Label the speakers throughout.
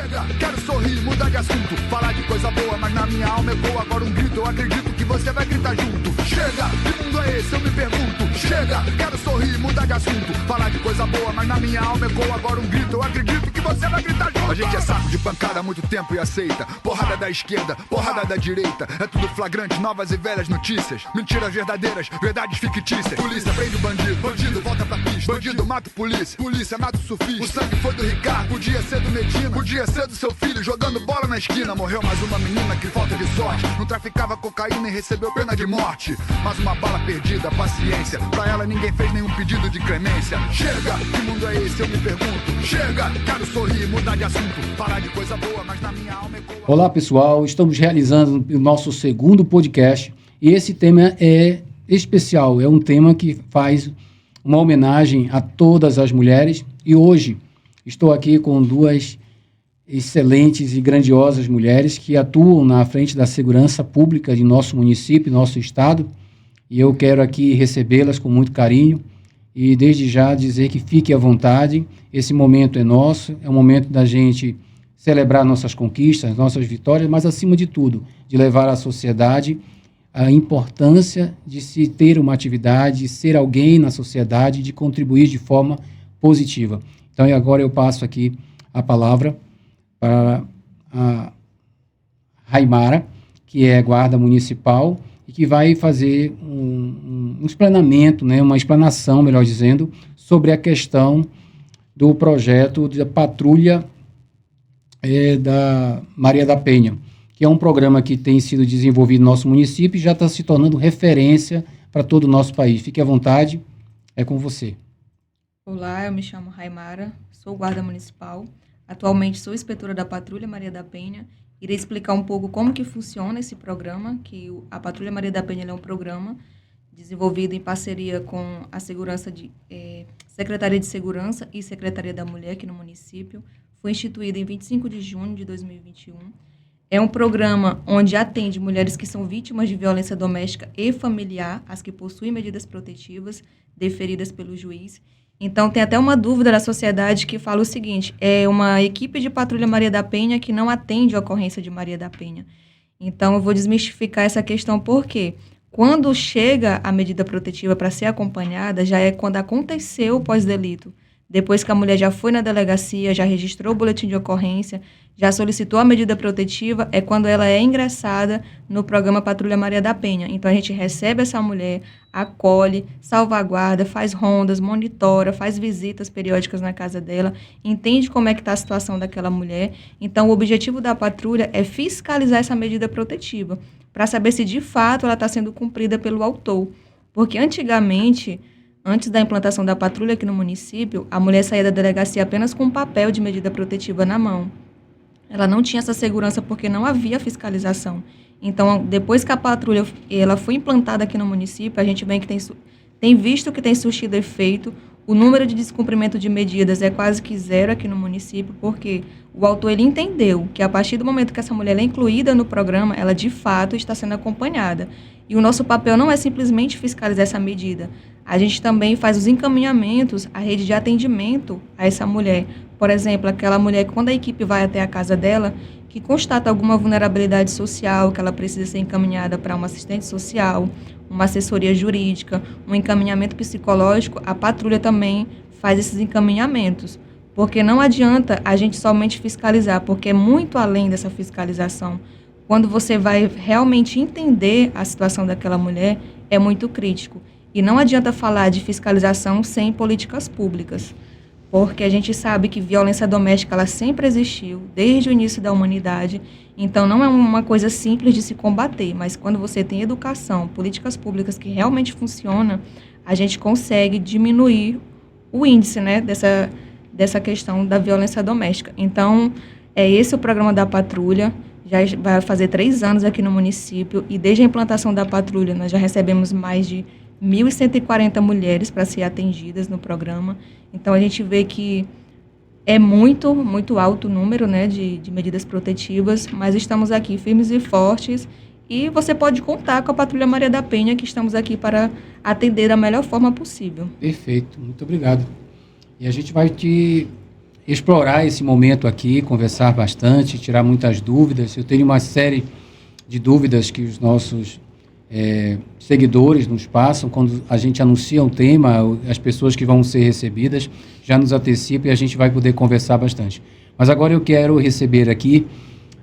Speaker 1: Chega, quero sorrir, mudar de assunto. Falar de coisa boa, mas na minha alma ecoa agora um grito. Eu acredito que você vai gritar junto. Chega, que mundo é esse? Eu me pergunto. Chega, quero sorrir, mudar de assunto. Falar de coisa boa, mas na minha alma ecoa agora um grito. Eu acredito que você vai gritar junto. A gente é saco de pancada há muito tempo e aceita. Porrada da esquerda, porrada da direita. É tudo flagrante, novas e velhas notícias. Mentiras verdadeiras, verdades fictícias. Polícia prende o bandido, bandido volta pra pista. Bandido mata o polícia, polícia mata o surfista. O sangue foi do Ricardo, podia ser do Medina. Podia ser do seu filho jogando bola na esquina. Morreu mais uma menina que falta de sorte. Não traficava cocaína e recebeu pena de morte. Mais uma bala perdida, paciência. Pra ela ninguém fez nenhum pedido de clemência. Chega, que mundo é esse? Eu me pergunto. Chega, quero sorrir, mudar de assunto. Falar de coisa boa, mas na minha alma ecoa.
Speaker 2: Olá pessoal, estamos realizando o nosso segundo podcast. E esse tema é especial, é um tema que faz uma homenagem a todas as mulheres. E hoje estou aqui com duas excelentes e grandiosas mulheres que atuam na frente da segurança pública de nosso município, nosso estado. E eu quero aqui recebê-las com muito carinho e desde já dizer que fique à vontade. Esse momento é nosso, é um momento da gente celebrar nossas conquistas, nossas vitórias, mas acima de tudo, de levar à sociedade a importância de se ter uma atividade, de ser alguém na sociedade, de contribuir de forma positiva. Então, agora eu passo aqui a palavra para a Raimara, que é guarda municipal e que vai fazer um explanamento, né, uma explanação, melhor dizendo, sobre a questão do projeto da patrulha da Maria da Penha, que é um programa que tem sido desenvolvido no nosso município e já está se tornando referência para todo o nosso país. Fique à vontade, é com você.
Speaker 3: Olá, eu me chamo Raimara, sou guarda municipal. Atualmente sou inspetora da Patrulha Maria da Penha. Irei explicar um pouco como que funciona esse programa, que a Patrulha Maria da Penha é um programa desenvolvido em parceria com a Secretaria de Segurança e Secretaria da Mulher aqui no município. Foi instituído em 25 de junho de 2021. É um programa onde atende mulheres que são vítimas de violência doméstica e familiar, as que possuem medidas protetivas deferidas pelo juiz. Então, tem até uma dúvida da sociedade que fala o seguinte: é uma equipe de Patrulha Maria da Penha que não atende a ocorrência de Maria da Penha. Então, eu vou desmistificar essa questão, porque quando chega a medida protetiva para ser acompanhada, já é quando aconteceu o pós-delito. Depois que a mulher já foi na delegacia, já registrou o boletim de ocorrência, já solicitou a medida protetiva, é quando ela é ingressada no programa Patrulha Maria da Penha. Então, a gente recebe essa mulher, acolhe, salvaguarda, faz rondas, monitora, faz visitas periódicas na casa dela, entende como é que está a situação daquela mulher. Então, o objetivo da patrulha é fiscalizar essa medida protetiva, para saber se, de fato, ela está sendo cumprida pelo autor. Porque, antigamente, antes da implantação da patrulha aqui no município, a mulher saía da delegacia apenas com um papel de medida protetiva na mão. Ela não tinha essa segurança porque não havia fiscalização. Então, depois que a patrulha ela foi implantada aqui no município, a gente vê que tem visto que tem surtido efeito. O número de descumprimento de medidas é quase que zero aqui no município, porque o autor ele entendeu que a partir do momento que essa mulher é incluída no programa, ela de fato está sendo acompanhada. E o nosso papel não é simplesmente fiscalizar essa medida. A gente também faz os encaminhamentos à rede de atendimento a essa mulher. Por exemplo, aquela mulher, quando a equipe vai até a casa dela, que constata alguma vulnerabilidade social, que ela precisa ser encaminhada para uma assistente social, uma assessoria jurídica, um encaminhamento psicológico, a patrulha também faz esses encaminhamentos. Porque não adianta a gente somente fiscalizar, porque é muito além dessa fiscalização. Quando você vai realmente entender a situação daquela mulher, é muito crítico. E não adianta falar de fiscalização sem políticas públicas, porque a gente sabe que violência doméstica ela sempre existiu, desde o início da humanidade. Então, não é uma coisa simples de se combater, mas quando você tem educação, políticas públicas que realmente funcionam, a gente consegue diminuir o índice, né, dessa questão da violência doméstica. Então, é esse o programa da patrulha. Já vai fazer 3 anos aqui no município e desde a implantação da patrulha nós já recebemos mais de 1.140 mulheres para ser atendidas no programa. Então, a gente vê que é muito, muito alto o número, né, de medidas protetivas, mas estamos aqui firmes e fortes e você pode contar com a Patrulha Maria da Penha, que estamos aqui para atender da melhor forma possível.
Speaker 2: Perfeito, muito obrigado. E a gente vai te explorar esse momento aqui, conversar bastante, tirar muitas dúvidas. Eu tenho uma série de dúvidas que os nossos seguidores nos passam quando a gente anuncia um tema, as pessoas que vão ser recebidas já nos antecipam e a gente vai poder conversar bastante. Mas agora eu quero receber aqui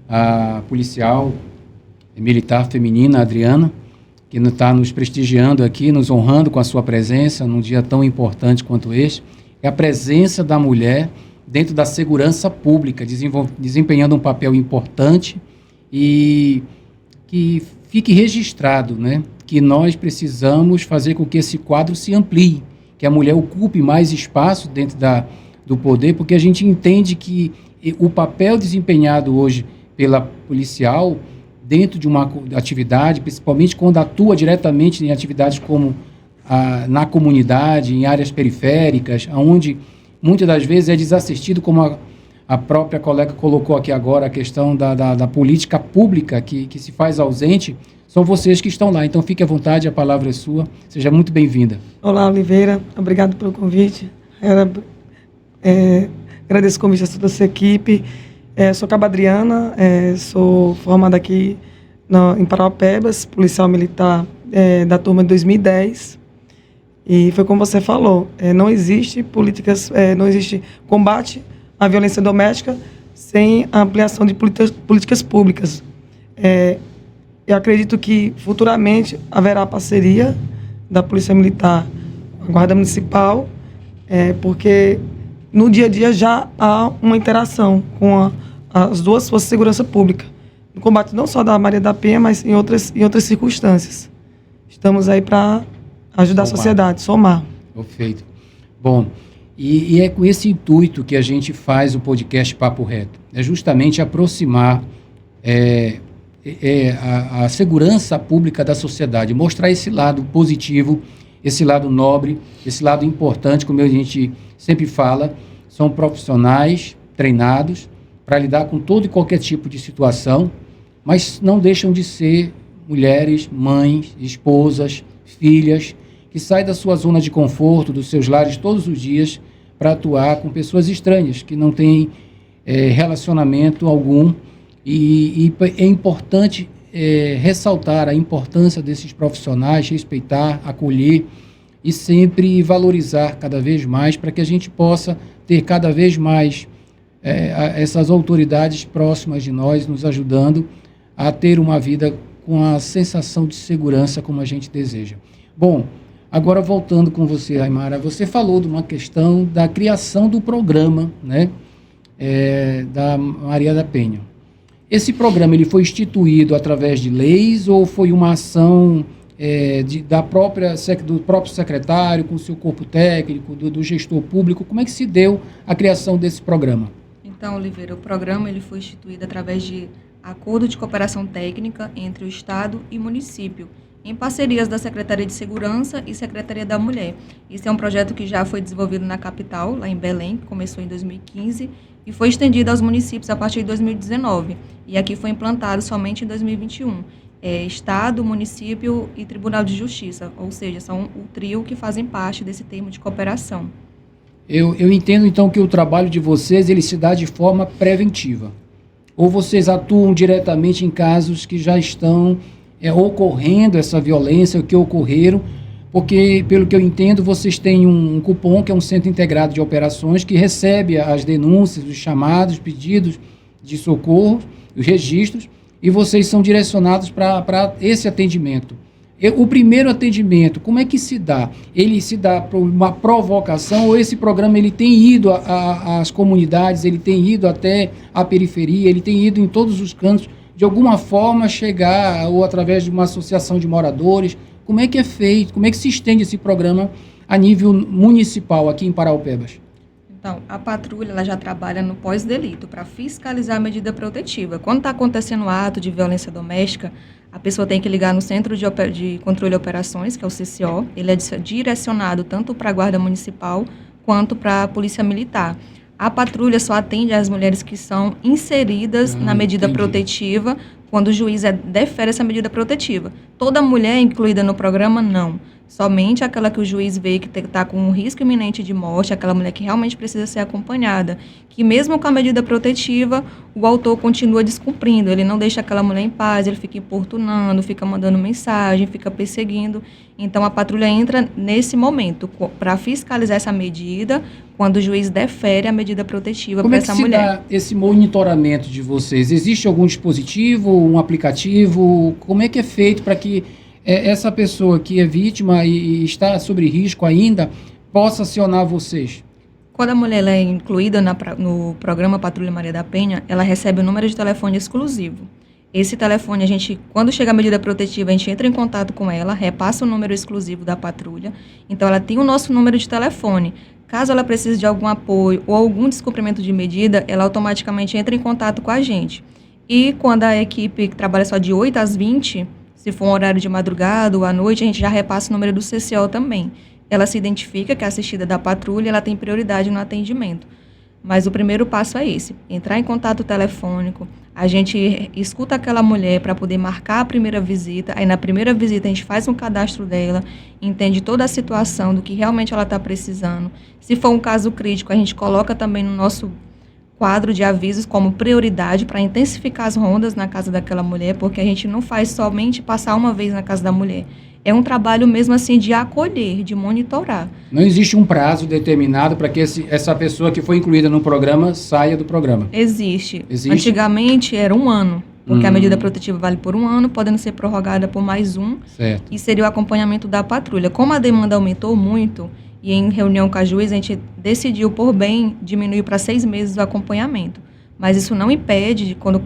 Speaker 2: a policial militar feminina, Adriana, que está nos prestigiando aqui, nos honrando com a sua presença num dia tão importante quanto este. É a presença da mulher dentro da segurança pública, desempenhando um papel importante e que fique registrado, né, que nós precisamos fazer com que esse quadro se amplie, que a mulher ocupe mais espaço dentro do poder, porque a gente entende que o papel desempenhado hoje pela policial dentro de uma atividade, principalmente quando atua diretamente em atividades como na comunidade, em áreas periféricas, onde muitas das vezes é desassistido, como a própria colega colocou aqui agora, a questão da política pública que se faz ausente, são vocês que estão lá. Então, fique à vontade, a palavra é sua. Seja muito bem-vinda.
Speaker 4: Olá, Oliveira. Obrigado pelo convite. Agradeço o convite a toda a sua equipe. Sou Cabo Adriana, sou formada aqui em Parauapebas, policial militar da turma de 2010. E foi como você falou, não existe não existe combate à violência doméstica sem a ampliação de políticas públicas. Eu acredito que futuramente haverá parceria da Polícia Militar com a Guarda Municipal, porque no dia a dia já há uma interação com as duas forças de segurança pública, no combate não só da Maria da Penha, mas em outras circunstâncias. Estamos aí para ajudar a sociedade, somar.
Speaker 2: Perfeito. Bom, e é com esse intuito que a gente faz o podcast Papo Reto. É justamente aproximar a segurança pública da sociedade, mostrar esse lado positivo, esse lado nobre, esse lado importante, como a gente sempre fala, são profissionais treinados para lidar com todo e qualquer tipo de situação, mas não deixam de ser mulheres, mães, esposas, filhas, que saem da sua zona de conforto, dos seus lares todos os dias, para atuar com pessoas estranhas, que não têm relacionamento algum. E é importante ressaltar a importância desses profissionais, respeitar, acolher e sempre valorizar cada vez mais, para que a gente possa ter cada vez mais essas autoridades próximas de nós, nos ajudando a ter uma vida com a sensação de segurança como a gente deseja. Bom, agora voltando com você, Haimara, você falou de uma questão da criação do programa, né, da Maria da Penha. Esse programa ele foi instituído através de leis ou foi uma ação do próprio secretário, com o seu corpo técnico, do gestor público? Como é que se deu a criação desse programa?
Speaker 3: Então, Oliveira, o programa ele foi instituído através de acordo de cooperação técnica entre o Estado e município, em parcerias da Secretaria de Segurança e Secretaria da Mulher. Esse é um projeto que já foi desenvolvido na capital, lá em Belém, que começou em 2015, e foi estendido aos municípios a partir de 2019. E aqui foi implantado somente em 2021. Estado, município e Tribunal de Justiça, ou seja, são o trio que fazem parte desse termo de cooperação.
Speaker 2: Eu entendo, então, que o trabalho de vocês ele se dá de forma preventiva. Ou vocês atuam diretamente em casos que já estão ocorrendo essa violência, o que ocorreram, porque, pelo que eu entendo, vocês têm um cupom, que é um centro integrado de operações, que recebe as denúncias, os chamados, pedidos de socorro, os registros, e vocês são direcionados para esse atendimento. O primeiro atendimento, como é que se dá? Ele se dá por uma provocação ou esse programa ele tem ido às comunidades, ele tem ido até a periferia, ele tem ido em todos os cantos, de alguma forma chegar, ou através de uma associação de moradores? Como é que é feito, como é que se estende esse programa a nível municipal aqui em Parauapebas?
Speaker 3: Então, a patrulha ela já trabalha no pós-delito para fiscalizar a medida protetiva. Quando está acontecendo um ato de violência doméstica, a pessoa tem que ligar no Centro de Controle de Operações, que é o CCO. Ele é direcionado tanto para a Guarda Municipal quanto para a Polícia Militar. A patrulha só atende as mulheres que são inseridas na medida protetiva quando o juiz defere essa medida protetiva. Toda mulher incluída no programa, não. Somente aquela que o juiz vê que está com um risco iminente de morte, aquela mulher que realmente precisa ser acompanhada. Que mesmo com a medida protetiva, o autor continua descumprindo. Ele não deixa aquela mulher em paz, ele fica importunando, fica mandando mensagem, fica perseguindo. Então, a patrulha entra nesse momento para fiscalizar essa medida, quando o juiz defere a medida protetiva para essa mulher.
Speaker 2: Como é que se dá esse monitoramento de vocês? Existe algum dispositivo, um aplicativo? Como é que é feito para que essa pessoa que é vítima e está sob risco ainda possa acionar vocês?
Speaker 3: Quando a mulher ela é incluída no programa Patrulha Maria da Penha, ela recebe um número de telefone exclusivo. Esse telefone, quando chega a medida protetiva, a gente entra em contato com ela, repassa o número exclusivo da patrulha. Então, ela tem o nosso número de telefone. Caso ela precise de algum apoio ou algum descumprimento de medida, ela automaticamente entra em contato com a gente. E quando a equipe trabalha só de 8 às 20, se for um horário de madrugada ou à noite, a gente já repassa o número do CCO também. Ela se identifica que é assistida da patrulha, ela tem prioridade no atendimento. Mas o primeiro passo é esse, entrar em contato telefônico, a gente escuta aquela mulher para poder marcar a primeira visita, aí na primeira visita a gente faz um cadastro dela, entende toda a situação do que realmente ela está precisando. Se for um caso crítico, a gente coloca também no nosso quadro de avisos como prioridade para intensificar as rondas na casa daquela mulher, porque a gente não faz somente passar uma vez na casa da mulher. É um trabalho mesmo assim de acolher, de monitorar.
Speaker 2: Não existe um prazo determinado para que essa pessoa que foi incluída no programa saia do programa?
Speaker 3: Existe. Antigamente era 1 ano, porque a medida protetiva vale por 1 ano, podendo ser prorrogada por mais 1.
Speaker 2: Certo.
Speaker 3: E seria o acompanhamento da patrulha. Como a demanda aumentou muito, e em reunião com a juiz, a gente decidiu, por bem, diminuir para 6 meses o acompanhamento. Mas isso não impede, de quando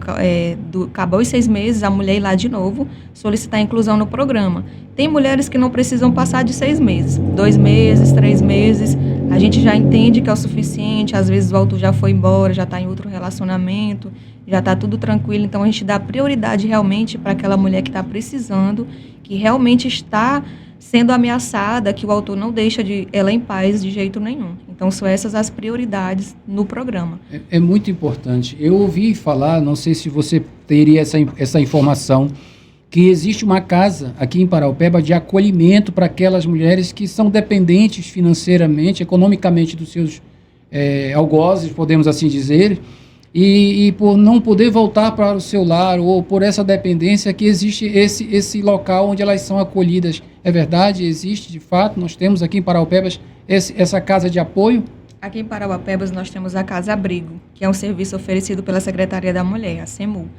Speaker 3: acabar os 6 meses, a mulher ir lá de novo solicitar a inclusão no programa. Tem mulheres que não precisam passar de 6 meses. 2 meses, 3 meses, a gente já entende que é o suficiente. Às vezes o autor já foi embora, já está em outro relacionamento, já está tudo tranquilo. Então, a gente dá prioridade realmente para aquela mulher que está precisando, que realmente está sendo ameaçada, que o autor não deixa ela em paz de jeito nenhum. Então, são essas as prioridades no programa.
Speaker 2: É muito importante. Eu ouvi falar, não sei se você teria essa informação, que existe uma casa aqui em Paraupeba de acolhimento para aquelas mulheres que são dependentes financeiramente, economicamente dos seus algozes, podemos assim dizer, e por não poder voltar para o seu lar ou por essa dependência que existe esse local onde elas são acolhidas. É verdade? Existe, de fato? Nós temos aqui em Paraupebas essa casa de apoio?
Speaker 3: Aqui em Paraupebas nós temos a Casa Abrigo, que é um serviço oferecido pela Secretaria da Mulher, a SEMU.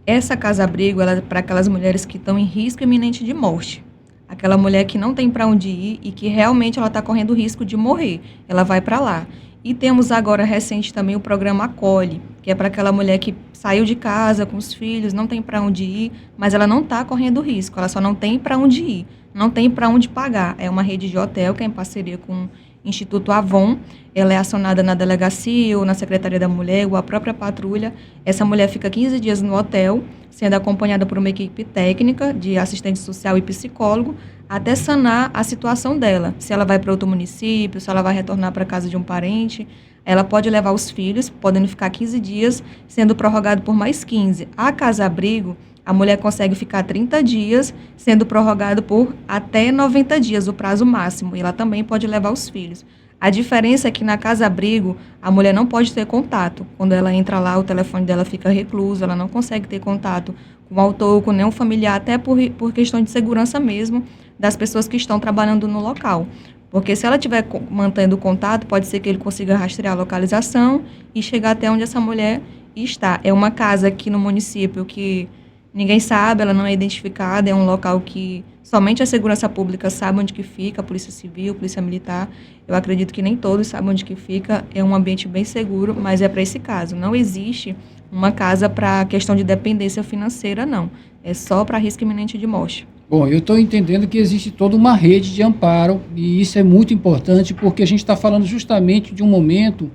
Speaker 3: Essa Casa Abrigo ela é para aquelas mulheres que estão em risco iminente de morte. Aquela mulher que não tem para onde ir e que realmente ela está correndo risco de morrer. Ela vai para lá. E temos agora, recente também, o programa Acolhe, que é para aquela mulher que saiu de casa com os filhos, não tem para onde ir, mas ela não está correndo risco, ela só não tem para onde ir, não tem para onde pagar. É uma rede de hotel que é em parceria com o Instituto Avon, ela é acionada na delegacia ou na Secretaria da Mulher ou a própria patrulha. Essa mulher fica 15 dias no hotel, sendo acompanhada por uma equipe técnica de assistente social e psicólogo, até sanar a situação dela. Se ela vai para outro município, se ela vai retornar para a casa de um parente, ela pode levar os filhos, podendo ficar 15 dias, sendo prorrogado por mais 15. A Casa Abrigo, a mulher consegue ficar 30 dias, sendo prorrogado por até 90 dias, o prazo máximo, e ela também pode levar os filhos. A diferença é que na Casa Abrigo, a mulher não pode ter contato. Quando ela entra lá, o telefone dela fica recluso, ela não consegue ter contato com o autor, com nenhum familiar, até por questão de segurança mesmo das pessoas que estão trabalhando no local. Porque se ela estiver mantendo contato, pode ser que ele consiga rastrear a localização e chegar até onde essa mulher está. É uma casa aqui no município que ninguém sabe, ela não é identificada, é um local que somente a segurança pública sabe onde que fica, a Polícia Civil, a Polícia Militar. Eu acredito que nem todos sabem onde que fica, é um ambiente bem seguro, mas é para esse caso. Não existe uma casa para questão de dependência financeira, não. É só para risco iminente de morte.
Speaker 2: Bom, eu estou entendendo que existe toda uma rede de amparo e isso é muito importante porque a gente está falando justamente de um momento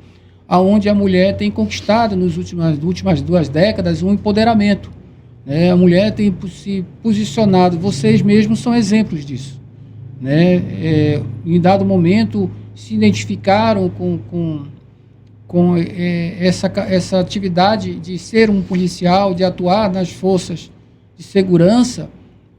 Speaker 2: onde a mulher tem conquistado nas últimas 2 décadas um empoderamento. Né? A mulher tem se posicionado, vocês mesmos são exemplos disso. Né? Em dado momento se identificaram com essa atividade de ser um policial, de atuar nas forças de segurança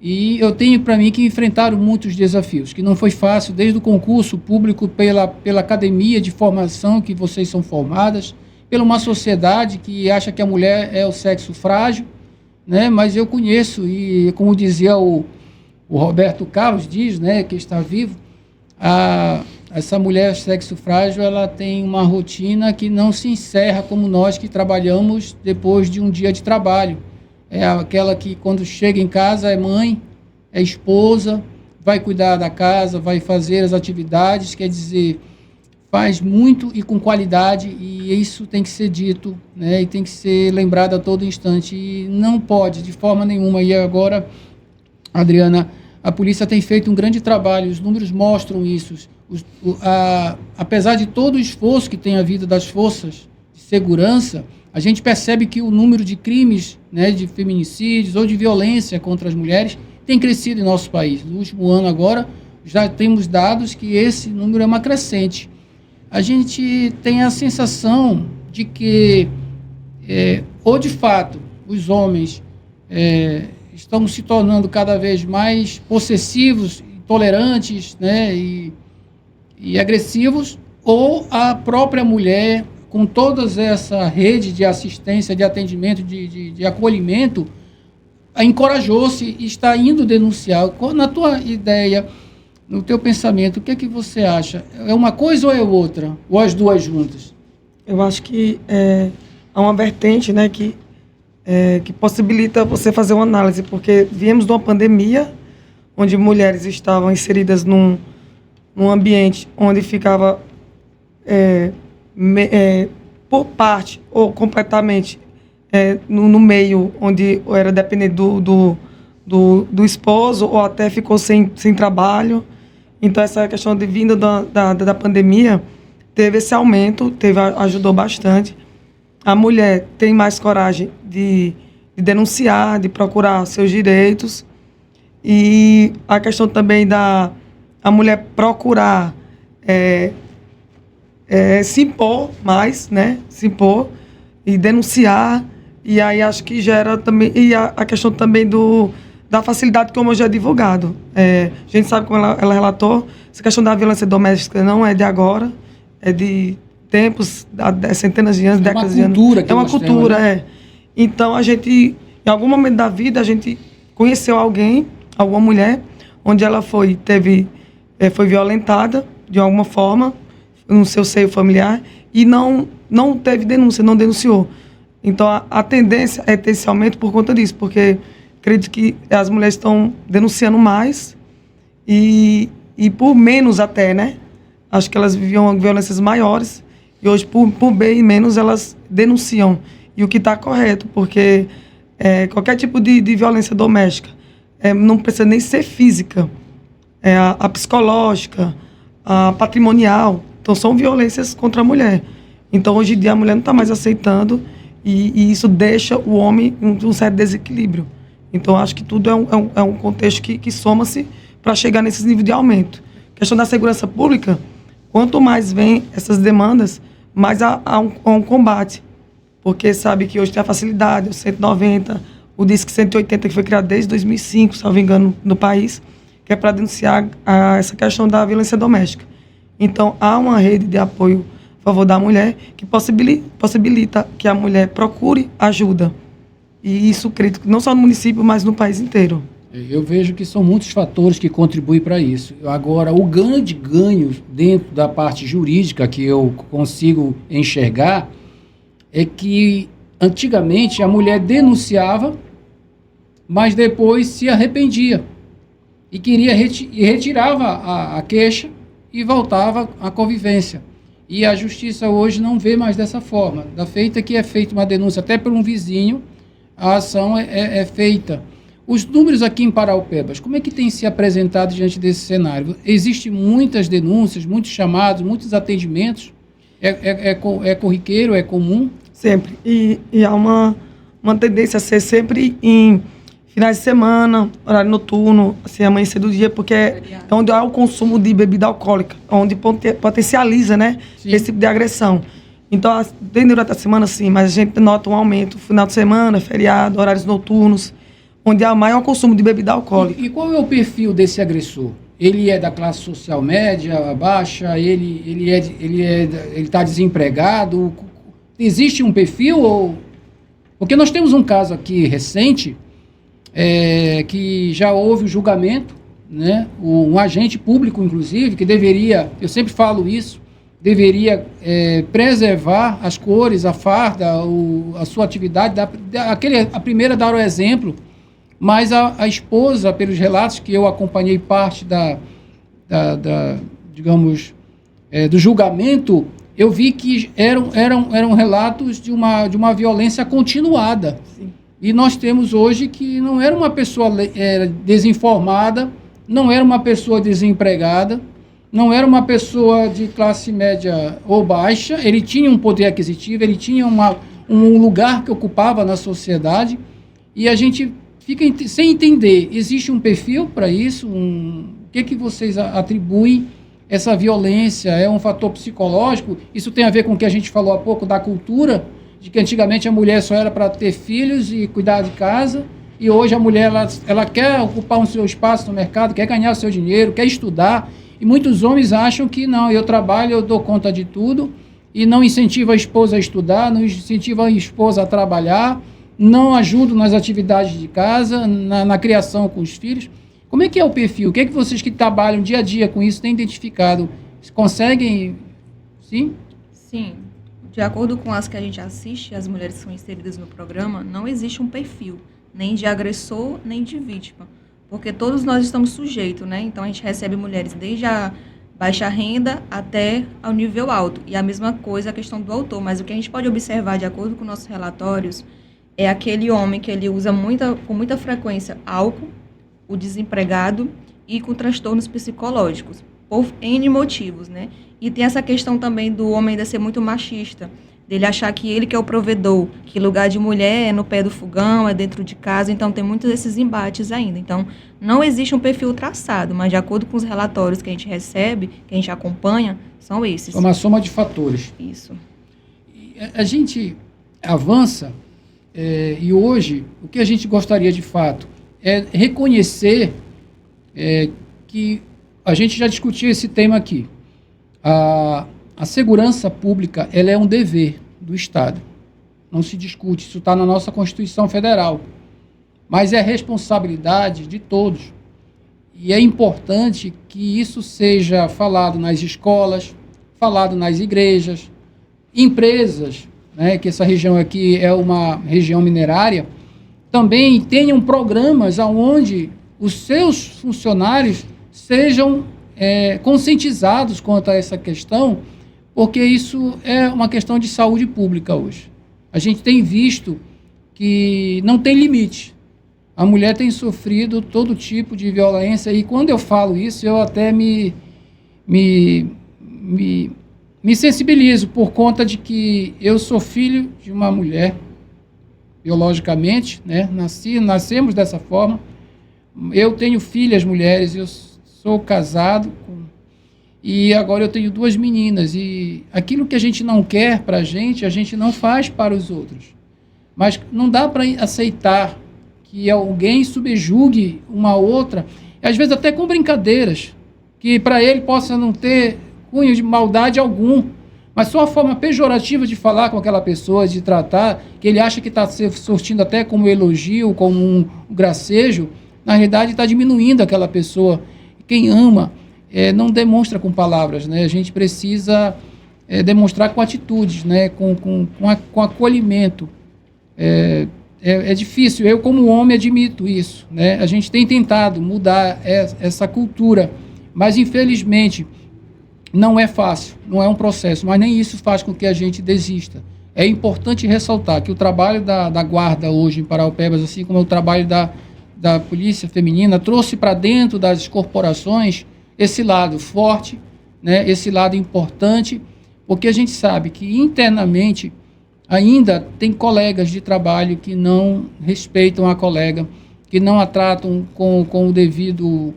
Speaker 2: E eu tenho para mim que enfrentaram muitos desafios, que não foi fácil, desde o concurso público, pela academia de formação que vocês são formadas, pela uma sociedade que acha que a mulher é o sexo frágil, né? Mas eu conheço, e como dizia o Roberto Carlos, diz, né, que está vivo, essa mulher sexo frágil, ela tem uma rotina que não se encerra como nós que trabalhamos depois de um dia de trabalho. É aquela que quando chega em casa é mãe, é esposa, vai cuidar da casa, vai fazer as atividades, quer dizer, faz muito e com qualidade, e isso tem que ser dito, né, e tem que ser lembrado a todo instante, e não pode de forma nenhuma. E agora, Adriana, a polícia tem feito um grande trabalho, os números mostram isso. Apesar de todo o esforço que tem havido das forças de segurança, a gente percebe que o número de crimes, né, de feminicídios ou de violência contra as mulheres tem crescido em nosso país. No último ano agora, já temos dados que esse número é uma crescente. A gente tem a sensação de que, ou de fato, os homens estão se tornando cada vez mais possessivos, intolerantes, né, e agressivos, ou a própria mulher, com toda essa rede de assistência, de atendimento, de acolhimento, encorajou-se e está indo denunciar. Na tua ideia, no teu pensamento, o que é que você acha? É uma coisa ou é outra? Ou as duas juntas?
Speaker 4: Eu acho que há uma vertente, né, que possibilita você fazer uma análise, porque viemos de uma pandemia onde mulheres estavam inseridas num ambiente onde ficava por parte ou completamente no meio onde era dependente do esposo, ou até ficou sem trabalho. Então essa questão de vinda da pandemia teve esse aumento, ajudou bastante. A mulher tem mais coragem de denunciar, de procurar seus direitos. E a questão também a mulher procurar se impor mais, né? Se impor e denunciar. E aí acho que gera também... E a questão também da facilidade como hoje é divulgado. A gente sabe, como ela relatou, essa questão da violência doméstica não é de agora, é de tempos, centenas de anos, décadas de anos.
Speaker 2: É uma cultura, né?
Speaker 4: Então, a gente, em algum momento da vida, a gente conheceu alguém, alguma mulher, onde ela foi violentada de alguma forma no seu seio familiar e não teve denúncia, não denunciou. Então, a tendência é ter esse aumento por conta disso, porque acredito que as mulheres estão denunciando mais e por menos até, né? Acho que elas viviam violências maiores e hoje, por bem menos, elas denunciam. E o que está correto, porque qualquer tipo de violência doméstica não precisa nem ser física, a psicológica, a patrimonial. Então, são violências contra a mulher. Então, hoje em dia, a mulher não está mais aceitando e isso deixa o homem um certo desequilíbrio. Então, acho que tudo é um contexto que soma-se para chegar nesses níveis de aumento. A questão da segurança pública, quanto mais vem essas demandas, mais há um combate. Porque sabe que hoje tem a facilidade, o 190, o Disque 180, que foi criado desde 2005, salvo engano, no país, que é para denunciar essa questão da violência doméstica. Então, há uma rede de apoio a favor da mulher que possibilita que a mulher procure ajuda. E isso, crítico, não só no município, mas no país inteiro.
Speaker 2: Eu vejo que são muitos fatores que contribuem para isso. Agora, o grande ganho dentro da parte jurídica que eu consigo enxergar é que, antigamente, a mulher denunciava, mas depois se arrependia e retirava a queixa e voltava à convivência. E a justiça hoje não vê mais dessa forma. Da feita que é feita uma denúncia até por um vizinho, a ação é feita. Os números aqui em Paraupebas, como é que tem se apresentado diante desse cenário? Existem muitas denúncias, muitos chamados, muitos atendimentos? É corriqueiro, é comum?
Speaker 4: Sempre. E há uma tendência a ser sempre em finais de semana, horário noturno, assim, amanhecer do dia, porque é onde há o consumo de bebida alcoólica, onde potencializa, né, esse tipo de agressão. Então, durante a semana, sim, mas a gente nota um aumento final de semana, feriado, horários noturnos, onde há maior consumo de bebida alcoólica.
Speaker 2: E qual é o perfil desse agressor? Ele é da classe social média, baixa? Ele está desempregado? Existe um perfil? Porque nós temos um caso aqui recente, que já houve o julgamento, né? Um agente público, inclusive, que deveria, eu sempre falo isso, deveria preservar as cores, a farda, a sua atividade. A primeira dar o exemplo, mas a esposa, pelos relatos que eu acompanhei parte digamos, do julgamento, eu vi que eram relatos de uma violência continuada. Sim. E nós temos hoje que não era uma pessoa desinformada, não era uma pessoa desempregada, não era uma pessoa de classe média ou baixa, ele tinha um poder aquisitivo, ele tinha um lugar que ocupava na sociedade, e a gente fica sem entender. Existe um perfil para isso? O que vocês atribuem essa violência? É um fator psicológico? Isso tem a ver com o que a gente falou há pouco da cultura, de que antigamente a mulher só era para ter filhos e cuidar de casa, e hoje a mulher ela quer ocupar um seu espaço no mercado, quer ganhar o seu dinheiro, quer estudar, e muitos homens acham que não, eu trabalho, eu dou conta de tudo, e não incentiva a esposa a estudar, não incentiva a esposa a trabalhar, não ajuda nas atividades de casa, na criação com os filhos. Como é que é o perfil? O que é que vocês que trabalham dia a dia com isso têm identificado? Conseguem? Sim?
Speaker 3: Sim. De acordo com as que a gente assiste, as mulheres que são inseridas no programa, não existe um perfil, nem de agressor, nem de vítima. Porque todos nós estamos sujeitos, né? Então, a gente recebe mulheres desde a baixa renda até ao nível alto. E a mesma coisa a questão do autor. Mas o que a gente pode observar, de acordo com nossos relatórios, é aquele homem que ele usa com muita frequência álcool, o desempregado e com transtornos psicológicos, por N motivos, né? E tem essa questão também do homem ainda ser muito machista, dele achar que ele que é o provedor, que lugar de mulher é no pé do fogão, é dentro de casa, então tem muitos desses embates ainda. Então, não existe um perfil traçado, mas de acordo com os relatórios que a gente recebe, que a gente acompanha, são esses.
Speaker 2: É uma soma de fatores.
Speaker 3: Isso.
Speaker 2: A gente avança, e hoje, o que a gente gostaria de fato é reconhecer que a gente já discutiu esse tema aqui. A segurança pública, ela é um dever do Estado. Não se discute, isso está na nossa Constituição Federal. Mas é responsabilidade de todos. E é importante que isso seja falado nas escolas, falado nas igrejas, empresas, né, que essa região aqui é uma região minerária, também tenham programas onde os seus funcionários sejam conscientizados quanto a essa questão, porque isso é uma questão de saúde pública hoje. A gente tem visto que não tem limite. A mulher tem sofrido todo tipo de violência, e quando eu falo isso, eu até me sensibilizo por conta de que eu sou filho de uma mulher, biologicamente, né? Nascemos dessa forma. Eu tenho filhas mulheres, eu sou casado, e agora eu tenho 2 meninas, e aquilo que a gente não quer para a gente não faz para os outros. Mas não dá para aceitar que alguém subjugue uma outra, às vezes até com brincadeiras, que para ele possa não ter cunho de maldade algum, mas só a forma pejorativa de falar com aquela pessoa, de tratar, que ele acha que está surtindo até como elogio, como um gracejo, na realidade está diminuindo aquela pessoa. Quem ama não demonstra com palavras, né? A gente precisa demonstrar com atitudes, né? Com acolhimento. É difícil, eu como homem admito isso, né? A gente tem tentado mudar essa cultura, mas infelizmente não é fácil, não é um processo, mas nem isso faz com que a gente desista. É importante ressaltar que o trabalho da guarda hoje em Paraupebas, assim como o trabalho da polícia feminina, trouxe para dentro das corporações esse lado forte, né? Esse lado importante, porque a gente sabe que internamente ainda tem colegas de trabalho que não respeitam a colega, que não a tratam com o devido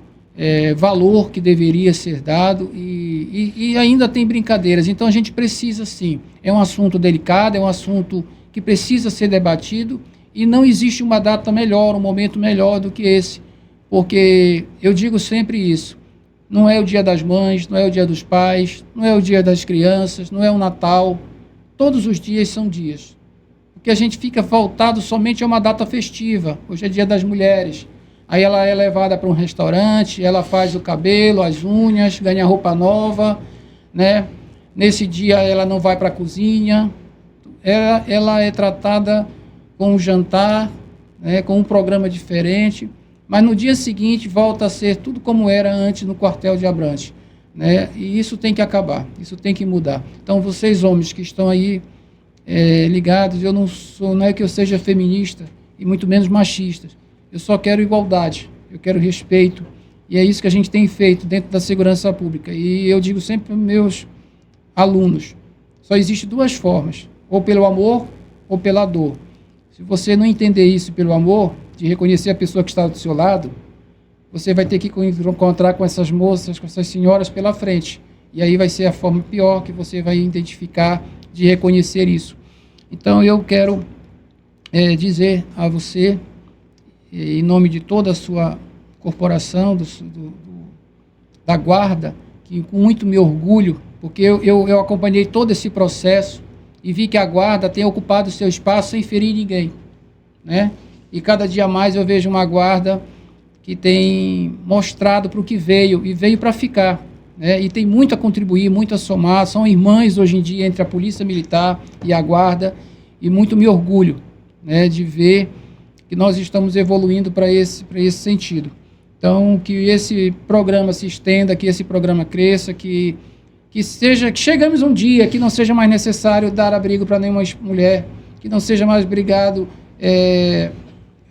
Speaker 2: valor que deveria ser dado, e ainda tem brincadeiras. Então a gente precisa, sim, é um assunto delicado, é um assunto que precisa ser debatido, E não existe uma data melhor, um momento melhor do que esse, porque eu digo sempre isso, não é o Dia das Mães, não é o Dia dos Pais, não é o Dia das Crianças, não é o Natal, todos os dias são dias, porque a gente fica voltado somente a uma data festiva. Hoje é Dia das Mulheres, aí ela é levada para um restaurante, ela faz o cabelo, as unhas, ganha roupa nova, né? Nesse dia ela não vai para a cozinha, ela é tratada com um jantar, né, com um programa diferente, mas no dia seguinte volta a ser tudo como era antes no quartel de Abrantes, né? E isso tem que acabar, isso tem que mudar. Então vocês homens que estão aí ligados, não é que eu seja feminista e muito menos machista, eu só quero igualdade, eu quero respeito, e é isso que a gente tem feito dentro da segurança pública. E eu digo sempre para os meus alunos, só existe duas formas, ou pelo amor ou pela dor. Se você não entender isso pelo amor, de reconhecer a pessoa que está do seu lado, você vai ter que encontrar com essas moças, com essas senhoras pela frente. E aí vai ser a forma pior que você vai identificar de reconhecer isso. Então eu quero dizer a você, em nome de toda a sua corporação, da guarda, que com muito me orgulho, porque eu acompanhei todo esse processo e vi que a guarda tem ocupado o seu espaço sem ferir ninguém, né? E cada dia mais eu vejo uma guarda que tem mostrado para o que veio, e veio para ficar, né? E tem muito a contribuir, muito a somar, são irmãs hoje em dia entre a Polícia Militar e a guarda, e muito me orgulho, né, de ver que nós estamos evoluindo para esse sentido. Então, que esse programa se estenda, que esse programa cresça, que chegamos um dia que não seja mais necessário dar abrigo para nenhuma mulher, que não seja mais obrigado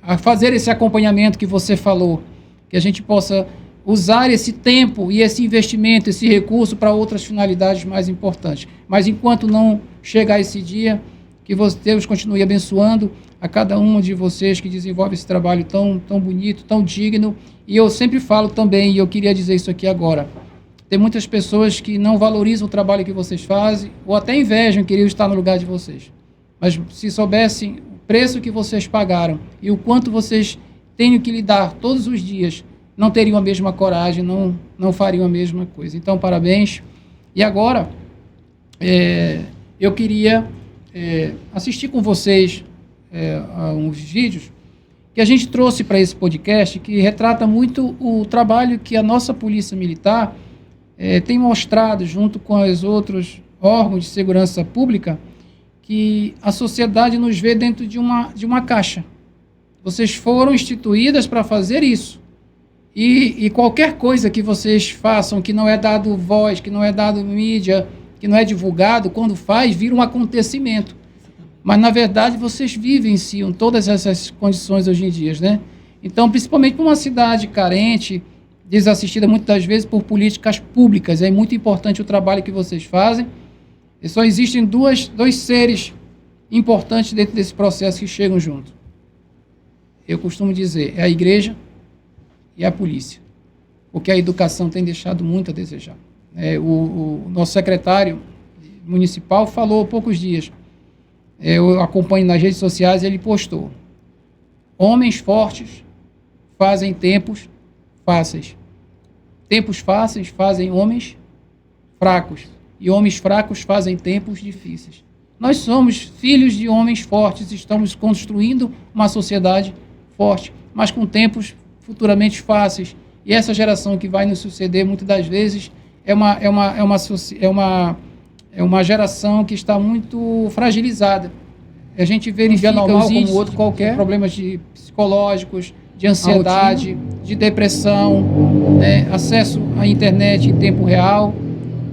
Speaker 2: a fazer esse acompanhamento que você falou, que a gente possa usar esse tempo e esse investimento, esse recurso para outras finalidades mais importantes. Mas enquanto não chegar esse dia, que Deus continue abençoando a cada um de vocês que desenvolve esse trabalho tão bonito, tão digno. E eu sempre falo também, e eu queria dizer isso aqui agora, tem muitas pessoas que não valorizam o trabalho que vocês fazem, ou até invejam, queriam estar no lugar de vocês. Mas se soubessem o preço que vocês pagaram e o quanto vocês têm que lidar todos os dias, não teriam a mesma coragem, não fariam a mesma coisa. Então, parabéns. E agora, eu queria assistir com vocês a uns vídeos que a gente trouxe para esse podcast, que retrata muito o trabalho que a nossa Polícia Militar tem mostrado, junto com os outros órgãos de segurança pública, que a sociedade nos vê dentro de uma caixa. Vocês foram instituídas para fazer isso. E qualquer coisa que vocês façam, que não é dado voz, que não é dado mídia, que não é divulgado, quando faz, vira um acontecimento. Mas, na verdade, vocês vivenciam todas essas condições hoje em dia, né? Então, principalmente para uma cidade carente, desassistida muitas das vezes por políticas públicas, é muito importante o trabalho que vocês fazem. E só existem dois seres importantes dentro desse processo que chegam junto. Eu costumo dizer, é a igreja e a polícia, porque a educação tem deixado muito a desejar. O nosso secretário municipal falou há poucos dias, eu acompanho nas redes sociais, ele postou: homens fortes fazem tempos fáceis. Tempos fáceis fazem homens fracos. E homens fracos fazem tempos difíceis. Nós somos filhos de homens fortes, estamos construindo uma sociedade forte, mas com tempos futuramente fáceis. E essa geração que vai nos suceder, muitas das vezes, é uma geração que está muito fragilizada. A gente verifica normal, os índices, como outro qualquer, problemas psicológicos, de ansiedade, de depressão, acesso à internet em tempo real,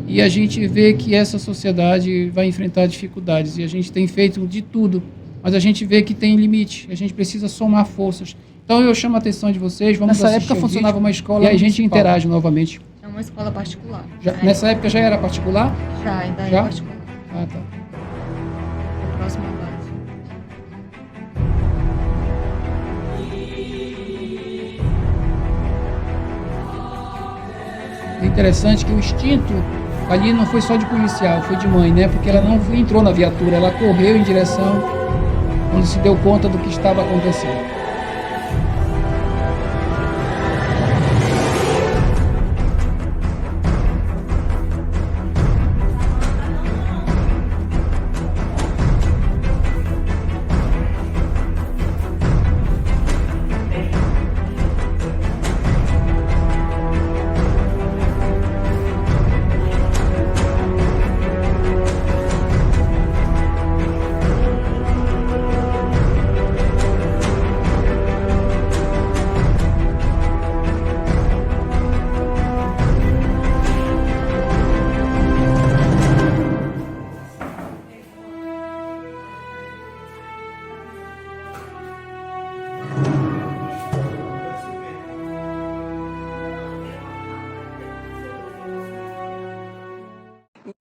Speaker 2: e a gente vê que essa sociedade vai enfrentar dificuldades, e a gente tem feito de tudo, mas a gente vê que tem limite, a gente precisa somar forças. Então eu chamo a atenção de vocês, nessa época funcionava uma escola, e a gente interage novamente.
Speaker 3: É uma escola particular.
Speaker 2: Nessa época já era particular?
Speaker 3: Já, ainda é particular.
Speaker 2: Ah, tá.
Speaker 3: A próxima base.
Speaker 2: É interessante que o instinto ali não foi só de policial, foi de mãe, né? Porque ela não entrou na viatura, ela correu em direção. quando se deu conta do que estava acontecendo.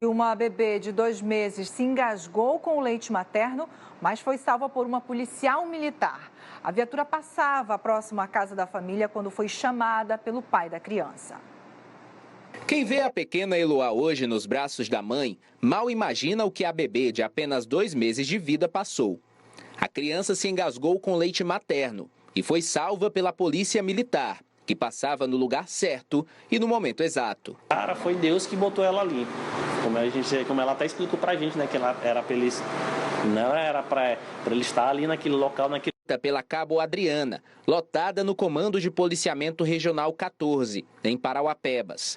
Speaker 5: Uma bebê de 2 meses se engasgou com o leite materno, mas foi salva por uma policial militar. A viatura passava próximo à casa da família quando foi chamada pelo pai da criança.
Speaker 6: Quem vê a pequena Eloá hoje nos braços da mãe, mal imagina o que a bebê de apenas 2 meses de vida passou. A criança se engasgou com leite materno e foi salva pela polícia militar, que passava no lugar certo e no momento exato.
Speaker 7: Cara, foi Deus que botou ela ali. Como ela até explicou pra gente, né, que ela era pra eles, não era pra ele estar ali naquele local,
Speaker 6: Pela Cabo Adriana, lotada no Comando de Policiamento Regional 14, em Parauapebas.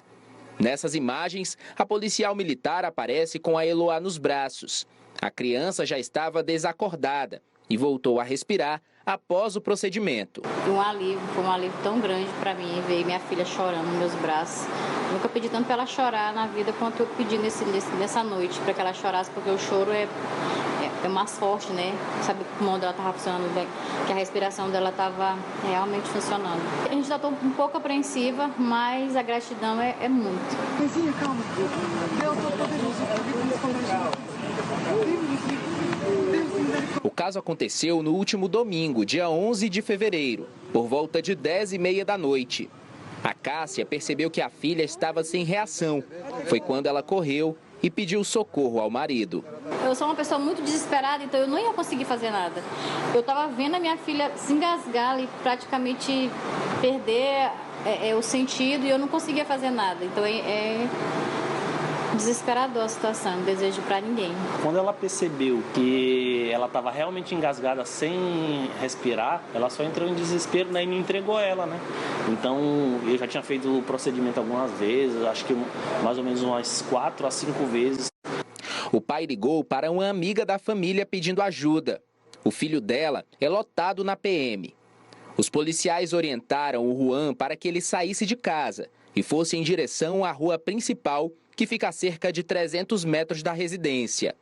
Speaker 6: Nessas imagens, a policial militar aparece com a Eloá nos braços. A criança já estava desacordada e voltou a respirar após o procedimento.
Speaker 8: Foi um alívio tão grande para mim ver minha filha chorando nos meus braços. Nunca pedi tanto para ela chorar na vida quanto eu pedi nessa noite para que ela chorasse, porque o choro é mais forte, né? Sabe que o pulmão dela estava funcionando bem, que a respiração dela estava realmente funcionando. A gente está um pouco apreensiva, mas a gratidão é muito.
Speaker 4: Mãezinha, calma. Deus Todo-Poderoso.
Speaker 6: O caso aconteceu no último domingo, dia 11 de fevereiro, por volta de 10h30 da noite. A Cássia percebeu que a filha estava sem reação. Foi quando ela correu e pediu socorro ao marido.
Speaker 8: Eu sou uma pessoa muito desesperada, então eu não ia conseguir fazer nada. Eu estava vendo a minha filha se engasgar e praticamente perder o sentido e eu não conseguia fazer nada. Então é desesperador a situação, não desejo para ninguém.
Speaker 7: Quando ela percebeu que ela estava realmente engasgada, sem respirar, ela só entrou em desespero, né, e me entregou ela, né? Então, eu já tinha feito o procedimento algumas vezes, acho que mais ou menos umas 4 a 5 vezes.
Speaker 6: O pai ligou para uma amiga da família pedindo ajuda. O filho dela é lotado na PM. Os policiais orientaram o Juan para que ele saísse de casa e fosse em direção à rua principal, que fica a cerca de 300 metros da residência.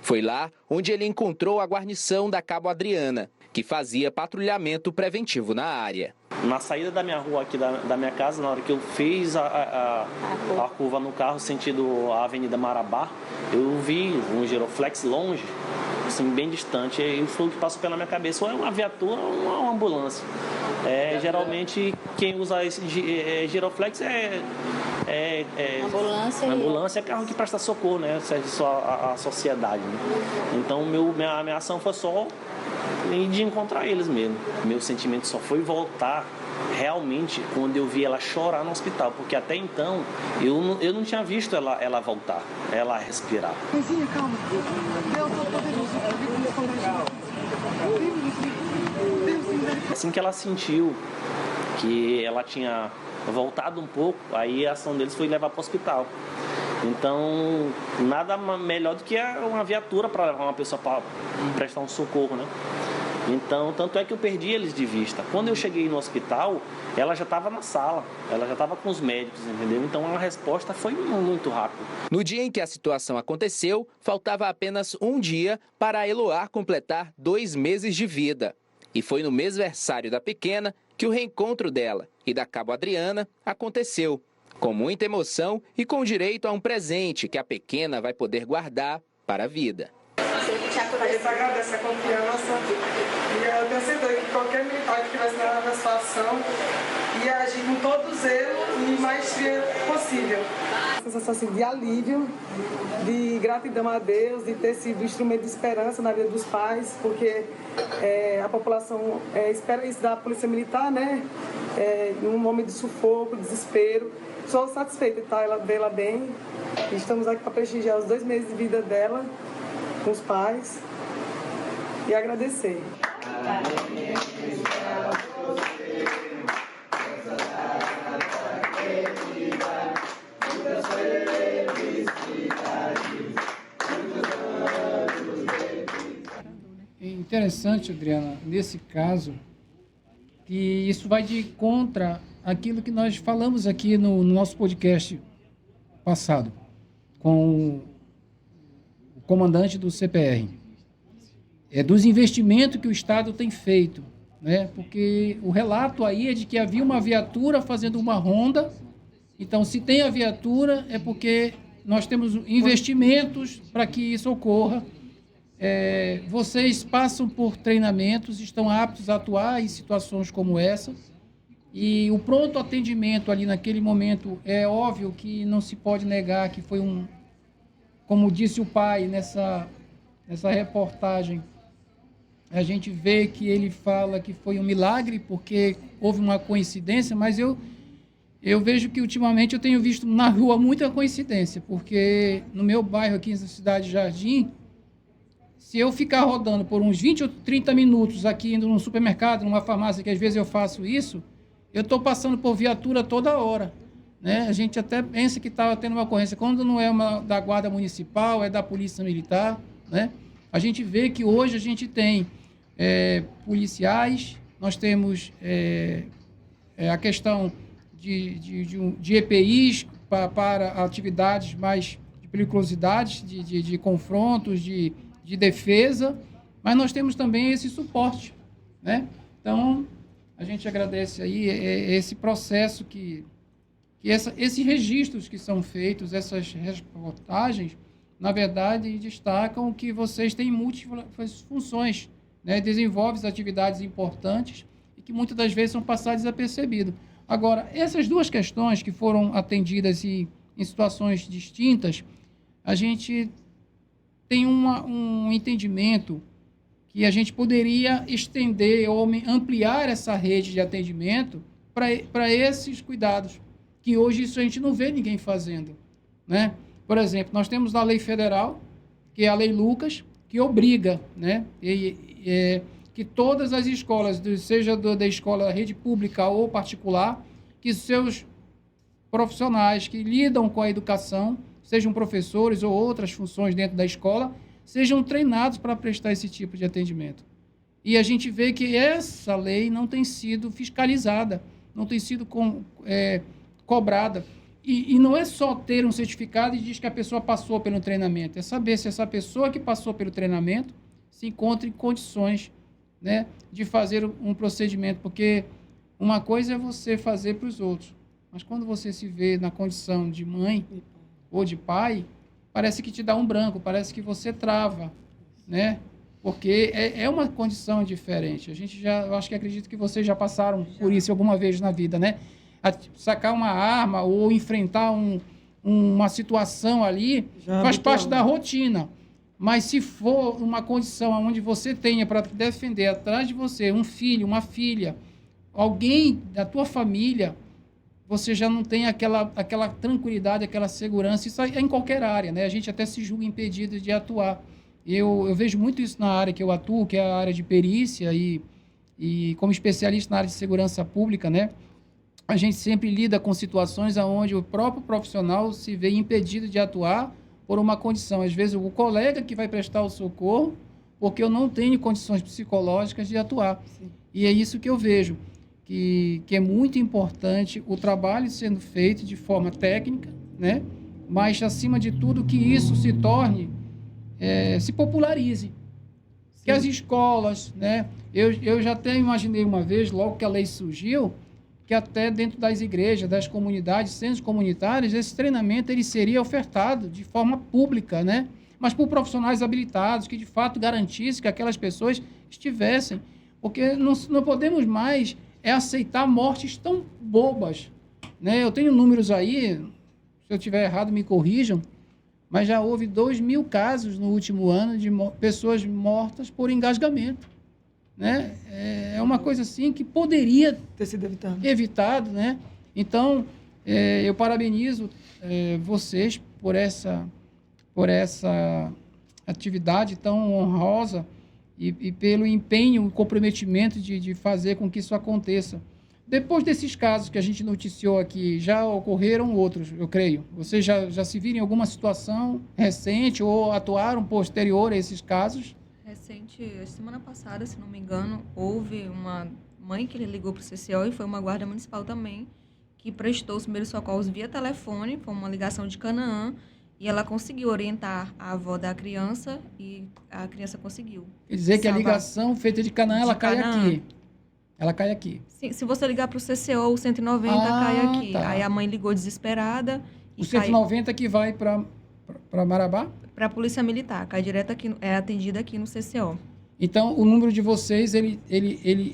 Speaker 6: Foi lá onde ele encontrou a guarnição da Cabo Adriana, que fazia patrulhamento preventivo na área.
Speaker 7: Na saída da minha rua aqui, da minha casa, na hora que eu fiz a curva no carro sentido a Avenida Marabá, eu vi um giroflex longe, assim, bem distante, e o fluxo que passou pela minha cabeça ou é uma viatura ou uma ambulância. Geralmente quem usa esse giroflex ambulância é carro que presta socorro, né? Serve só a sociedade, né? Então minha ação foi só de encontrar eles mesmo. Meu sentimento só foi voltar realmente quando eu vi ela chorar no hospital, porque até então eu não tinha visto ela voltar, ela respirar.
Speaker 4: Mãezinha, calma. Deus Todo-Poderoso.
Speaker 7: Assim que ela sentiu que ela tinha voltado um pouco, aí a ação deles foi levar para o hospital. Então, nada melhor do que uma viatura para levar uma pessoa para prestar um socorro, né? Então, tanto é que eu perdi eles de vista. Quando eu cheguei no hospital, ela já estava na sala, ela já estava com os médicos, entendeu? Então, a resposta foi muito rápida.
Speaker 6: No dia em que a situação aconteceu, faltava apenas um dia para a Eloá completar 2 meses de vida. E foi no mêsversário da pequena que o reencontro dela e da Cabo Adriana aconteceu, com muita emoção e com direito a um presente que a pequena vai poder guardar para a vida.
Speaker 4: A gente agradece a confiança e eu tenho tenho certeza que qualquer militar que estivesse na situação ia agir com todo o zelo e maestria possível. Sensação assim, de alívio, de gratidão a Deus, de ter sido instrumento de esperança na vida dos pais, porque a população espera isso da Polícia Militar, né? Em um momento de sufoco, desespero. Sou satisfeita de estar dela bem. Estamos aqui para prestigiar os 2 meses de vida dela com os pais e agradecer.
Speaker 2: É interessante, Adriana, nesse caso, que isso vai de contra aquilo que nós falamos aqui no nosso podcast passado, com o comandante do CPR. Dos investimentos que o Estado tem feito, né? Porque o relato aí é de que havia uma viatura fazendo uma ronda. Então, se tem a viatura, é porque nós temos investimentos para que isso ocorra. Vocês passam por treinamentos, estão aptos a atuar em situações como essa. E o pronto atendimento ali naquele momento, é óbvio que não se pode negar que foi como disse o pai nessa reportagem, a gente vê que ele fala que foi um milagre, porque houve uma coincidência, mas eu vejo que ultimamente eu tenho visto na rua muita coincidência, porque no meu bairro aqui na cidade de Jardim, se eu ficar rodando por uns 20 ou 30 minutos aqui indo num supermercado, numa farmácia, que às vezes eu faço isso, eu estou passando por viatura toda hora. Né? A gente até pensa que estava tendo uma ocorrência, quando não é da Guarda Municipal, é da Polícia Militar. Né? A gente vê que hoje a gente tem policiais, nós temos a questão de EPIs para atividades mais de periculosidades, de confrontos, de defesa, mas nós temos também esse suporte. Né? Então, a gente agradece aí esse processo esses registros que são feitos, essas reportagens, na verdade, destacam que vocês têm múltiplas funções, né? Desenvolvem atividades importantes e que muitas das vezes são passadas desapercebidas. Agora, essas duas questões que foram atendidas em situações distintas, a gente tem um entendimento que a gente poderia estender ou ampliar essa rede de atendimento para esses cuidados, que hoje isso a gente não vê ninguém fazendo. Né? Por exemplo, nós temos a lei federal, que é a Lei Lucas, que obriga, né, que todas as escolas, seja da escola rede pública ou particular, que seus profissionais que lidam com a educação, sejam professores ou outras funções dentro da escola, sejam treinados para prestar esse tipo de atendimento. E a gente vê que essa lei não tem sido fiscalizada, não tem sido cobrada. E não é só ter um certificado e diz que a pessoa passou pelo treinamento, é saber se essa pessoa que passou pelo treinamento se encontra em condições, né, de fazer um procedimento, porque uma coisa é você fazer para os outros, mas quando você se vê na condição de mãe ou de pai, parece que te dá um branco, parece que você trava, né? Porque é uma condição diferente. Eu acho que acredito que vocês já passaram por isso alguma vez na vida, né? Sacar uma arma ou enfrentar uma situação ali faz parte da rotina. Mas se for uma condição onde você tenha para defender atrás de você um filho, uma filha, alguém da tua família, você já não tem aquela tranquilidade, aquela segurança. Isso é em qualquer área, né? A gente até se julga impedido de atuar. Eu vejo muito isso na área que eu atuo, que é a área de perícia e como especialista na área de segurança pública, né? A gente sempre lida com situações onde o próprio profissional se vê impedido de atuar por uma condição. Às vezes, o colega que vai prestar o socorro, porque eu não tenho condições psicológicas de atuar. Sim. E é isso que eu vejo, que é muito importante o trabalho sendo feito de forma técnica, né? Mas, acima de tudo, que isso se torne, se popularize. Sim. Que as escolas, né? Eu já até imaginei uma vez, logo que a lei surgiu, que até dentro das igrejas, das comunidades, centros comunitários, esse treinamento ele seria ofertado de forma pública, né? Mas por profissionais habilitados, que de fato garantissem que aquelas pessoas estivessem. Porque não podemos mais aceitar mortes tão bobas, né? Eu tenho números aí, se eu estiver errado me corrijam, mas já houve 2.000 casos no último ano de pessoas mortas por engasgamento, né? É uma coisa assim que poderia
Speaker 4: ter sido
Speaker 2: evitado, né? Então, eu parabenizo vocês por essa atividade tão honrosa e pelo empenho e comprometimento de fazer com que isso aconteça. Depois desses casos que a gente noticiou aqui, já ocorreram outros, eu creio. Vocês já se viram em alguma situação recente ou atuaram posterior a esses casos?
Speaker 3: Recente, semana passada, se não me engano, houve uma mãe que ligou para o CCO e foi uma guarda municipal também, que prestou os primeiros socorros via telefone, foi uma ligação de Canaã, e ela conseguiu orientar a avó da criança e a criança conseguiu.
Speaker 2: Quer dizer que a ligação feita de Canaã, ela cai aqui. Ela cai aqui.
Speaker 3: Sim, se você ligar para o CCO, o 190 cai aqui.
Speaker 2: Tá.
Speaker 3: Aí a mãe ligou desesperada.
Speaker 2: O 190 que vai para Marabá?
Speaker 3: Para a Polícia Militar, cai direto aqui, é atendida aqui no CCO.
Speaker 2: Então, o número de vocês,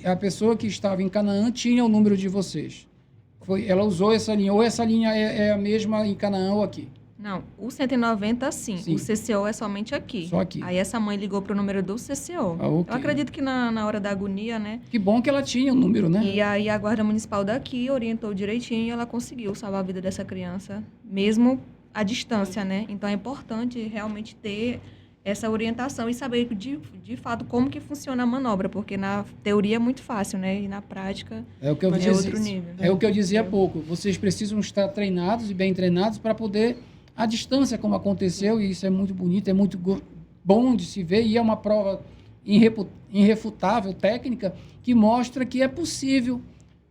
Speaker 2: a pessoa que estava em Canaã tinha o número de vocês. Ela usou essa linha, ou essa linha é a mesma em Canaã ou aqui?
Speaker 3: Não, o 190 sim. O CCO é somente aqui.
Speaker 2: Só aqui.
Speaker 3: Aí essa mãe ligou para o número do CCO.
Speaker 2: Okay.
Speaker 3: Eu acredito que na hora da agonia, né?
Speaker 2: Que bom que ela tinha o número, né?
Speaker 3: E aí a Guarda Municipal daqui orientou direitinho e ela conseguiu salvar a vida dessa criança, mesmo à distância, né? Então é importante realmente ter essa orientação e saber de fato como que funciona a manobra, porque na teoria é muito fácil, né? E na prática
Speaker 2: é outro nível. É o que eu dizia há pouco. Vocês precisam estar treinados e bem treinados para poder, à distância, como aconteceu, e isso é muito bonito, é muito bom de se ver, e é uma prova irrefutável, técnica, que mostra que é possível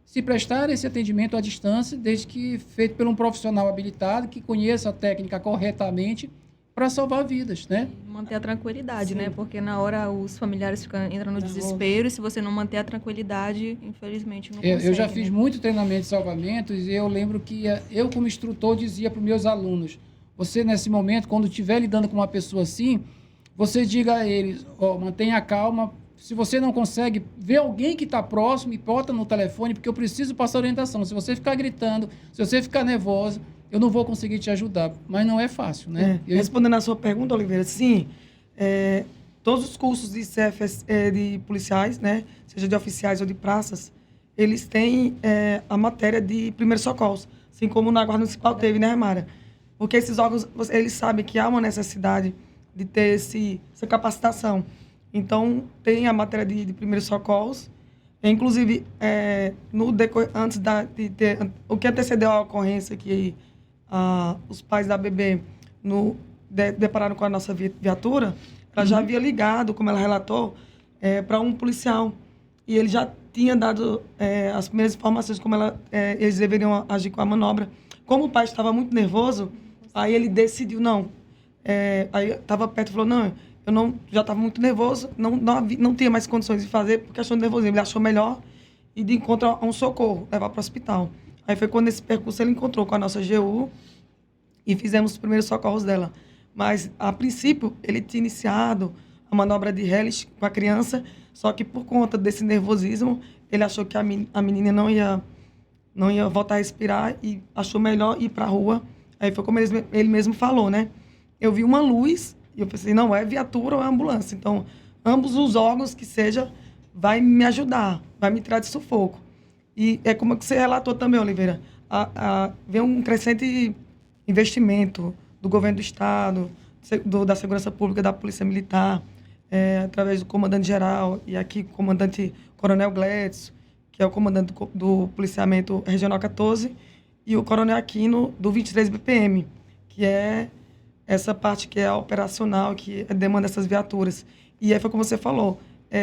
Speaker 2: se prestar esse atendimento à distância, desde que feito por um profissional habilitado, que conheça a técnica corretamente, para salvar vidas, né?
Speaker 3: Manter a tranquilidade, né? Porque na hora os familiares entram no desespero e se você não manter a tranquilidade, infelizmente não consegue.
Speaker 2: Eu já fiz muito treinamento de salvamentos e eu lembro que eu, como instrutor, dizia para os meus alunos, você, nesse momento, quando estiver lidando com uma pessoa assim, você diga a eles, mantenha calma, se você não consegue ver alguém que está próximo, me bota no telefone, porque eu preciso passar orientação. Se você ficar gritando, se você ficar nervoso, eu não vou conseguir te ajudar, mas não é fácil, né?
Speaker 4: Respondendo a sua pergunta, Oliveira, sim, todos os cursos de CFS, de policiais, né, seja de oficiais ou de praças, eles têm a matéria de primeiros socorros, assim como na Guarda Municipal teve, né, Mara? Porque esses órgãos, eles sabem que há uma necessidade de ter essa capacitação. Então, tem a matéria de primeiros socorros, inclusive, antes de ter, o que antecedeu a ocorrência que os pais da bebê depararam com a nossa viatura, ela já havia ligado, como ela relatou, para um policial. E ele já tinha dado as primeiras informações como eles deveriam agir com a manobra. Como o pai estava muito nervoso, aí ele decidiu, aí estava perto e falou, eu já estava muito nervoso, não tinha mais condições de fazer, porque achou nervosismo. Ele achou melhor ir de encontro a um socorro, levar para o hospital. Aí foi quando nesse percurso ele encontrou com a nossa GU e fizemos os primeiros socorros dela. Mas, a princípio, ele tinha iniciado a manobra de Hellish com a criança, só que por conta desse nervosismo, ele achou que a menina não ia voltar a respirar e achou melhor ir para a rua. Aí foi como ele mesmo falou, né? Eu vi uma luz e eu pensei, não é viatura ou é ambulância. Então, ambos os órgãos que seja, vai me ajudar, vai me tirar de sufoco. E é como você relatou também, Oliveira, vem um crescente investimento do governo do Estado, da Segurança Pública, da Polícia Militar, através do comandante-geral, e aqui o comandante Coronel Gledson, que é o comandante do Policiamento Regional 14, e o Coronel Aquino, do 23 BPM, que é essa parte que é operacional, que demanda essas viaturas. E aí foi como você falou,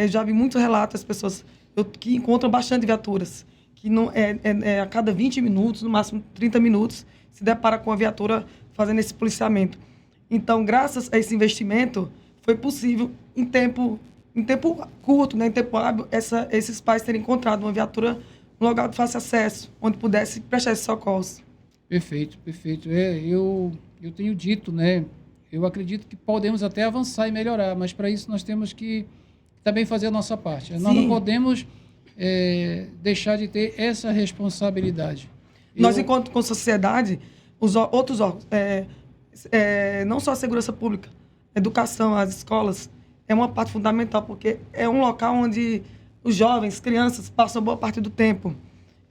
Speaker 4: já vi muitos relatos das pessoas que encontram bastante viaturas, que não, a cada 20 minutos, no máximo 30 minutos, se depara com a viatura fazendo esse policiamento. Então, graças a esse investimento, foi possível, em tempo curto, né, em tempo hábil, esses pais terem encontrado uma viatura no lugar de fácil acesso, onde pudesse prestar esses socorros.
Speaker 2: Perfeito, perfeito. Eu tenho dito, né, eu acredito que podemos até avançar e melhorar, mas para isso nós temos que também fazer a nossa parte. Nós não podemos deixar de ter essa responsabilidade.
Speaker 4: Nós, enquanto com sociedade, os outros órgãos, não só a segurança pública, a educação, as escolas, é uma parte fundamental, porque é um local onde os jovens, crianças, passam boa parte do tempo.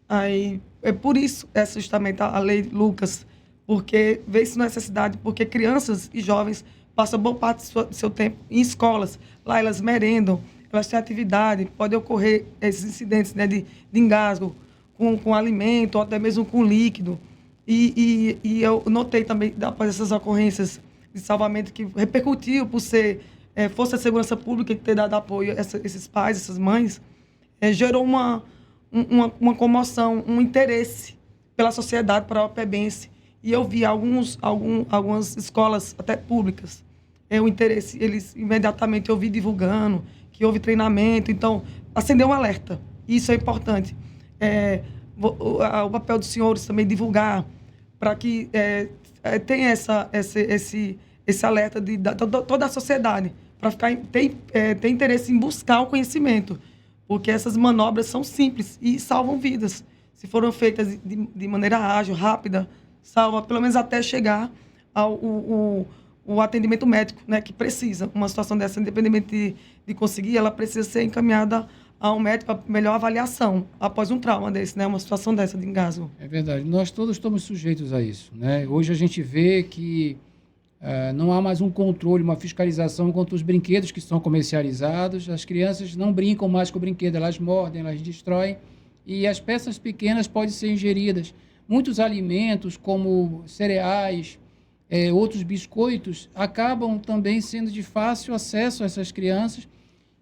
Speaker 4: Aí, é por isso, justamente a lei Lucas, porque vê-se necessidade, porque crianças e jovens passam boa parte do seu tempo em escolas. Lá elas merendam, elas têm atividade, pode ocorrer esses incidentes, né, de engasgo com alimento, ou até mesmo com líquido. E eu notei também, após essas ocorrências de salvamento, que repercutiu por ser Força de Segurança Pública e ter dado apoio a esses pais, essas mães, gerou uma comoção, um interesse pela sociedade paraopebense. E eu vi algumas escolas, até públicas, o interesse, eles imediatamente eu vi divulgando, que houve treinamento, então acendeu um alerta. Isso é importante. O papel dos senhores também divulgar, para que tenha esse alerta de toda a sociedade, para ter interesse em buscar o conhecimento, porque essas manobras são simples e salvam vidas. Se foram feitas de maneira ágil, rápida, salva pelo menos até chegar ao atendimento médico, né, que precisa. Uma situação dessa, independente de conseguir, ela precisa ser encaminhada a um médico para melhor avaliação após um trauma desse, né, uma situação dessa de engasgo.
Speaker 2: É verdade. Nós todos estamos sujeitos a isso, né? Hoje a gente vê que não há mais um controle, uma fiscalização contra os brinquedos que são comercializados. As crianças não brincam mais com o brinquedo, elas mordem, elas destroem, e as peças pequenas podem ser ingeridas. Muitos alimentos, como cereais, outros biscoitos, acabam também sendo de fácil acesso a essas crianças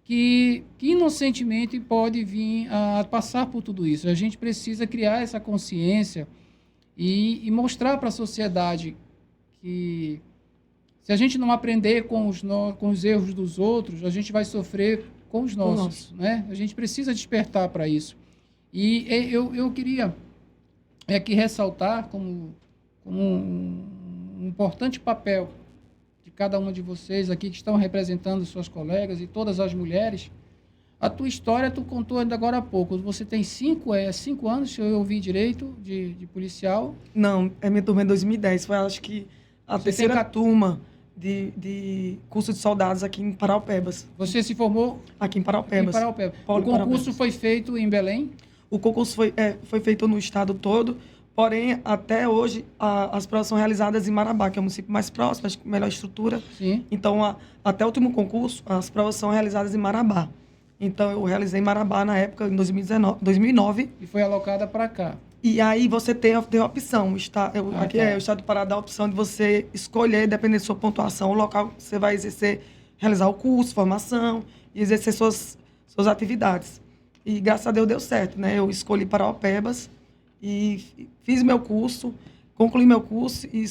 Speaker 2: que inocentemente pode vir a passar por tudo isso. A gente precisa criar essa consciência e mostrar para a sociedade que se a gente não aprender com os erros dos outros, a gente vai sofrer com os nossos, né? A gente precisa despertar para isso. E eu queria aqui ressaltar como um importante papel de cada uma de vocês aqui que estão representando suas colegas e todas as mulheres. A tua história, tu contou ainda agora há pouco. Você tem 5 anos, se eu ouvi direito, de policial?
Speaker 4: Não, minha turma em 2010. Foi, acho que, a terceira turma de curso de soldados aqui em Paraupebas.
Speaker 2: Você se formou?
Speaker 4: Aqui em Paraupebas.
Speaker 2: O concurso foi feito em Belém?
Speaker 4: O concurso foi feito no estado todo, porém, até hoje, as provas são realizadas em Marabá, que é o município mais próximo, acho que melhor estrutura. Sim. Então, até o último concurso, as provas são realizadas em Marabá. Então, eu realizei em Marabá na época, em 2009.
Speaker 2: E foi alocada para cá.
Speaker 4: E aí você tem a opção. Aqui o Estado do Pará dá a opção de você escolher, dependendo da sua pontuação, o local que você vai realizar o curso, formação e exercer suas atividades. E graças a Deus deu certo, né? Eu escolhi Paraupebas e fiz meu curso, concluí meu curso e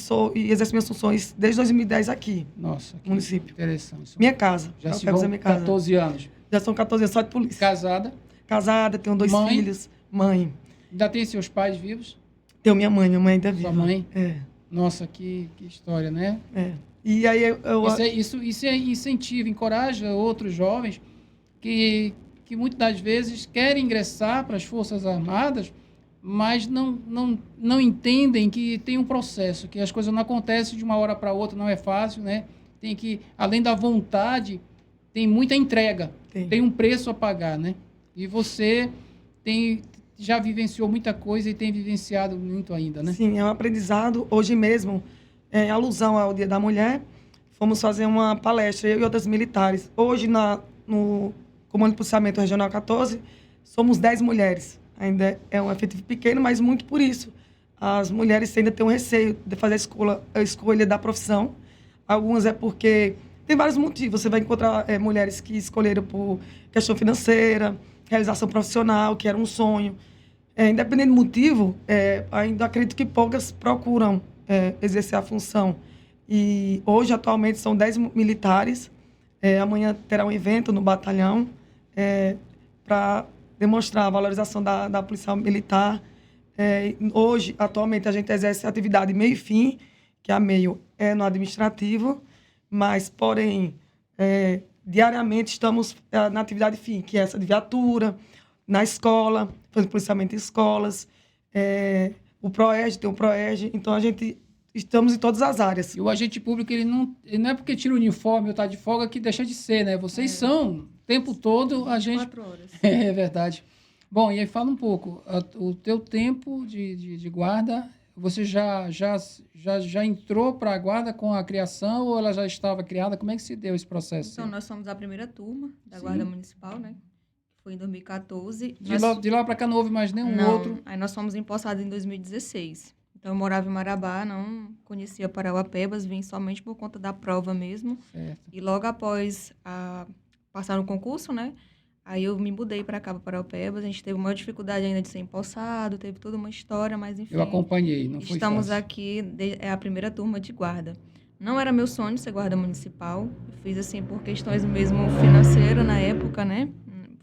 Speaker 4: exerço minhas funções desde 2010 aqui.
Speaker 2: Nossa, que
Speaker 4: município.
Speaker 2: Interessante.
Speaker 4: Minha casa.
Speaker 2: Já se vão 14 anos.
Speaker 4: Já são 14 anos só de polícia.
Speaker 2: Casada?
Speaker 4: Casada, tenho 2 filhos. Mãe.
Speaker 2: Ainda tem seus pais vivos?
Speaker 4: Tenho minha mãe ainda é viva.
Speaker 2: Sua mãe?
Speaker 4: É.
Speaker 2: Nossa, que história, né?
Speaker 4: É. E aí
Speaker 2: Isso incentiva, encoraja outros jovens que muitas das vezes querem ingressar para as Forças Armadas, mas não entendem que tem um processo, que as coisas não acontecem de uma hora para outra, não é fácil, né? Tem que, além da vontade, tem muita entrega, tem um preço a pagar, né? E você já vivenciou muita coisa e tem vivenciado muito ainda, né?
Speaker 4: Sim, é um aprendizado. Hoje mesmo, em alusão ao Dia da Mulher, fomos fazer uma palestra, eu e outras militares. Hoje, no Comando de Policiamento Regional 14, somos 10 mulheres. Ainda é um efetivo pequeno, mas muito por isso. As mulheres ainda têm um receio de fazer a escolha da profissão. Algumas é porque tem vários motivos. Você vai encontrar mulheres que escolheram por questão financeira, realização profissional, que era um sonho. Independente do motivo, ainda acredito que poucas procuram exercer a função. E hoje, atualmente, são 10 militares. Amanhã terá um evento no batalhão para demonstrar a valorização da policial militar. Hoje, atualmente, a gente exerce atividade meio e fim, que a meio é no administrativo, mas, porém, diariamente estamos na atividade fim, que é essa de viatura, na escola, fazendo policiamento em escolas, o PROERG, tem o PROERG, então a gente estamos em todas as áreas.
Speaker 2: E o agente público, ele não é porque tira o uniforme ou está de folga que deixa de ser, né? Vocês são, o tempo todo, a gente...
Speaker 3: 4 horas.
Speaker 2: É verdade. Bom, e aí fala um pouco, o teu tempo de guarda, você já entrou para a guarda com a criação ou ela já estava criada? Como é que se deu esse processo?
Speaker 3: Então, nós somos a primeira turma da
Speaker 2: Sim.
Speaker 3: Guarda Municipal, né? Foi em 2014.
Speaker 2: De lá para cá não houve mais nenhum
Speaker 3: Não,
Speaker 2: outro?
Speaker 3: aí nós fomos empossados em 2016. Então, eu morava em Marabá, não conhecia Parauapebas, vim somente por conta da prova mesmo.
Speaker 2: Certo.
Speaker 3: E logo após passar no concurso, né? Aí eu me mudei para cá, para Parauapebas. A gente teve uma dificuldade ainda de ser empossado, teve toda uma história, mas enfim.
Speaker 2: Eu acompanhei, não foi
Speaker 3: Estamos
Speaker 2: fácil.
Speaker 3: aqui, é a primeira turma de guarda. Não era meu sonho ser guarda municipal. Eu fiz assim por questões mesmo financeiras na época, né?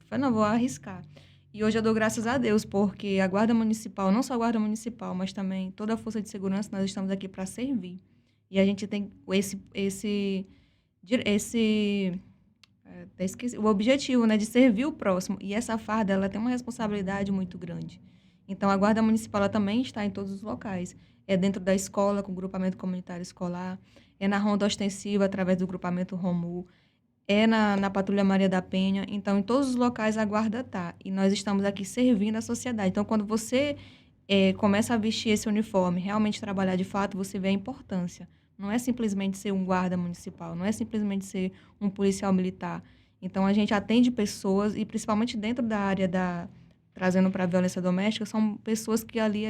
Speaker 3: Falei, não, vou arriscar. E hoje eu dou graças a Deus, porque a guarda municipal, não só a guarda municipal, mas também toda a força de segurança, nós estamos aqui para servir. E a gente tem o objetivo, né, de servir o próximo. E essa farda, ela tem uma responsabilidade muito grande. Então, a Guarda Municipal ela também está em todos os locais. É dentro da escola, com o grupamento comunitário escolar, é na ronda ostensiva, através do grupamento ROMU, é na Patrulha Maria da Penha. Então, em todos os locais a guarda está. E nós estamos aqui servindo a sociedade. Então, quando você começa a vestir esse uniforme, realmente trabalhar de fato, você vê a importância. Não é simplesmente ser um guarda municipal, não é simplesmente ser um policial militar. Então, a gente atende pessoas, e principalmente dentro da área trazendo para a violência doméstica, são pessoas que ali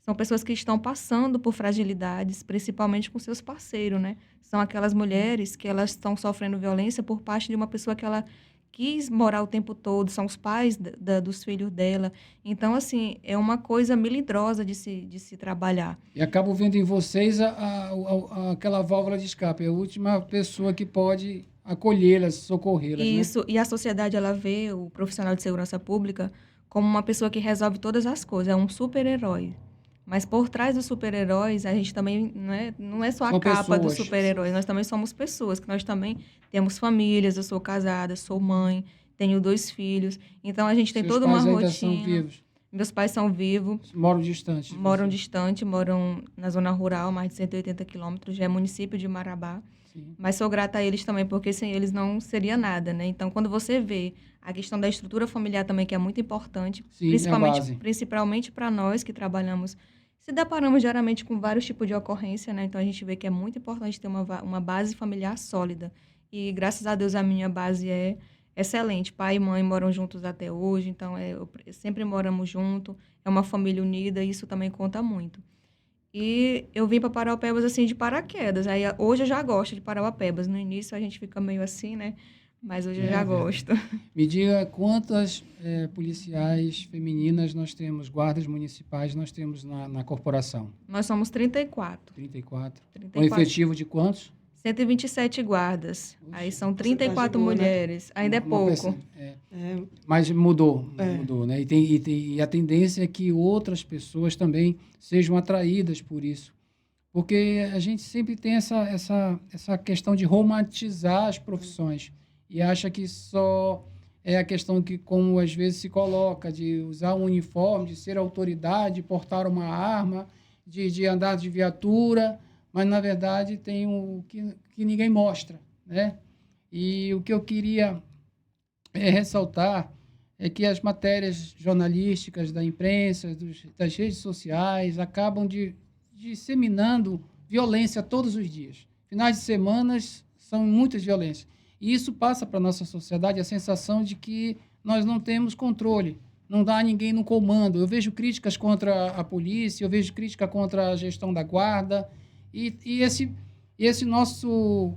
Speaker 3: são pessoas que estão passando por fragilidades, principalmente com seus parceiros, né? São aquelas mulheres que elas estão sofrendo violência por parte de uma pessoa que ela quis morar o tempo todo, são os pais dos filhos dela. Então, assim, é uma coisa melindrosa de se trabalhar.
Speaker 2: E acabo vendo em vocês aquela válvula de escape, a última pessoa que pode acolhê-las, socorrê-las.
Speaker 3: Isso,
Speaker 2: né?
Speaker 3: E a sociedade, ela vê o profissional de segurança pública como uma pessoa que resolve todas as coisas, é um super-herói. Mas por trás dos super-heróis, a gente também não é só a capa dos super-heróis, nós também somos pessoas, que nós também temos famílias, eu sou casada, sou mãe, tenho 2 filhos, então a gente tem toda uma rotina.
Speaker 2: Seus pais ainda são vivos?
Speaker 3: Meus pais são vivos.
Speaker 2: Moram distante?
Speaker 3: Moram na zona rural, mais de 180 quilômetros, já é município de Marabá.
Speaker 2: Sim.
Speaker 3: Mas sou grata a eles também, porque sem eles não seria nada, né? Então, quando você vê a questão da estrutura familiar também, que é muito importante,
Speaker 2: Sim,
Speaker 3: principalmente para nós que trabalhamos, se deparamos diariamente com vários tipos de ocorrência, né? Então, a gente vê que é muito importante ter uma base familiar sólida. E, graças a Deus, a minha base é excelente. Pai e mãe moram juntos até hoje, então sempre moramos juntos, é uma família unida, e isso também conta muito. E eu vim para Parauapebas, assim, de paraquedas. Aí, hoje eu já gosto de Parauapebas. No início a gente fica meio assim, né? Mas hoje eu já gosto.
Speaker 2: Me diga quantas policiais femininas nós temos, guardas municipais nós temos na corporação?
Speaker 3: Nós somos 34.
Speaker 2: 34. Um efetivo de quantos?
Speaker 3: 127 guardas.
Speaker 2: Puxa,
Speaker 3: aí são 34
Speaker 4: boa,
Speaker 3: mulheres. Né? Ainda é pouco.
Speaker 2: Mas mudou, né? E a tendência é que outras pessoas também sejam atraídas por isso. Porque a gente sempre tem essa questão de romantizar as profissões e acha que só é a questão que, como às vezes se coloca, de usar um uniforme, de ser autoridade, de portar uma arma, de andar de viatura, mas, na verdade, tem o que ninguém mostra, né? E o que eu queria ressaltar é que as matérias jornalísticas da imprensa, das redes sociais, acabam disseminando violência todos os dias. Finais de semanas são muitas violências. E isso passa para a nossa sociedade a sensação de que nós não temos controle, não dá ninguém no comando. Eu vejo críticas contra a polícia, eu vejo crítica contra a gestão da guarda, e esse nosso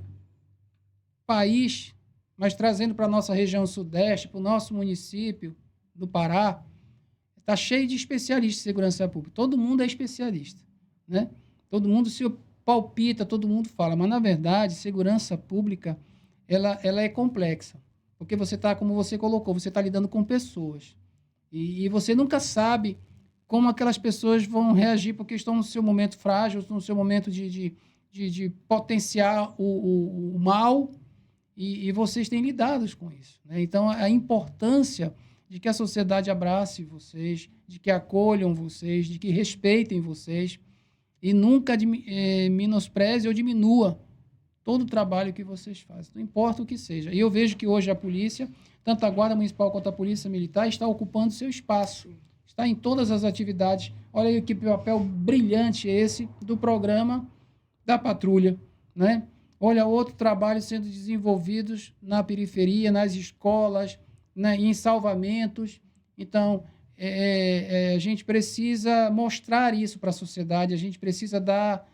Speaker 2: país, mas trazendo para a nossa região sudeste, para o nosso município do Pará, está cheio de especialistas em segurança pública. Todo mundo é especialista, né? Todo mundo se palpita, todo mundo fala, mas, na verdade, segurança pública ela é complexa, porque você está, como você colocou, você está lidando com pessoas, e você nunca sabe como aquelas pessoas vão reagir, porque estão no seu momento frágil, no seu momento de potenciar o mal, e vocês têm lidado com isso, né? Então, a importância de que a sociedade abrace vocês, de que acolham vocês, de que respeitem vocês e nunca menospreze ou diminua todo o trabalho que vocês fazem, não importa o que seja. E eu vejo que hoje a polícia, tanto a Guarda Municipal quanto a Polícia Militar, está ocupando seu espaço, está em todas as atividades. Olha aí que papel brilhante esse do programa da patrulha, né? Olha outro trabalho sendo desenvolvidos na periferia, nas escolas, né, em salvamentos. Então, a gente precisa mostrar isso para a sociedade, a gente precisa dar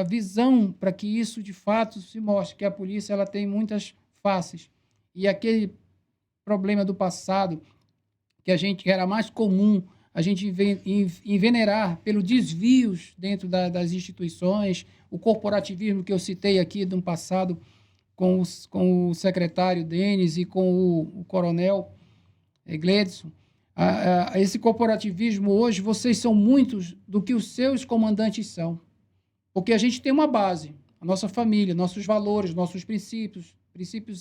Speaker 2: visão para que isso, de fato, se mostre, que a polícia ela tem muitas faces. E aquele problema do passado, que era mais comum a gente envenenar pelo desvios dentro das instituições, o corporativismo que eu citei aqui de um passado com o secretário Denis e com o coronel Gledson. Esse corporativismo hoje, vocês são muitos do que os seus comandantes são. Porque a gente tem uma base, a nossa família, nossos valores, nossos princípios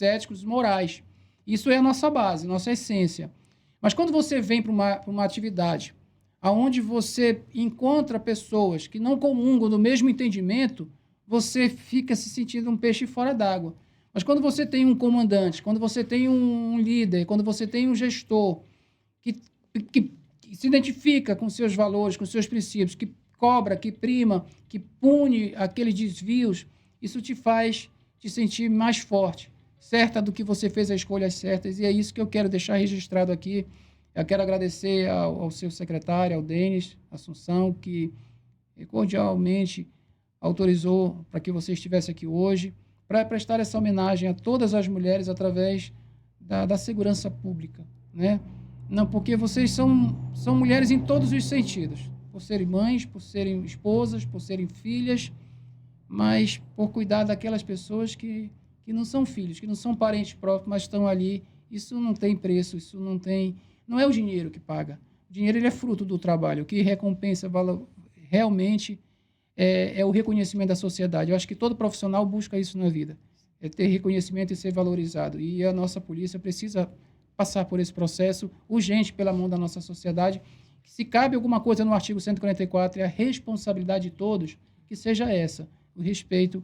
Speaker 2: éticos e morais. Isso é a nossa base, nossa essência. Mas quando você vem para uma atividade onde você encontra pessoas que não comungam do mesmo entendimento, você fica se sentindo um peixe fora d'água. Mas quando você tem um comandante, quando você tem um líder, quando você tem um gestor que se identifica com seus valores, com seus princípios, que cobra, que prima, que pune aqueles desvios, isso te faz te sentir mais forte, certa do que você fez as escolhas certas, e é isso que eu quero deixar registrado aqui. Eu quero agradecer ao seu secretário, ao Denis Assunção, que cordialmente autorizou para que você estivesse aqui hoje, para prestar essa homenagem a todas as mulheres através da segurança pública, né? Não, porque vocês são mulheres em todos os sentidos, por serem mães, por serem esposas, por serem filhas, mas por cuidar daquelas pessoas que não são filhos, que não são parentes próprios, mas estão ali. Isso não tem preço, isso não é o dinheiro que paga. O dinheiro ele é fruto do trabalho. O que recompensa realmente é o reconhecimento da sociedade. Eu acho que todo profissional busca isso na vida, é ter reconhecimento e ser valorizado. E a nossa polícia precisa passar por esse processo urgente pela mão da nossa sociedade. Se cabe alguma coisa no artigo 144, é a responsabilidade de todos, que seja essa, o respeito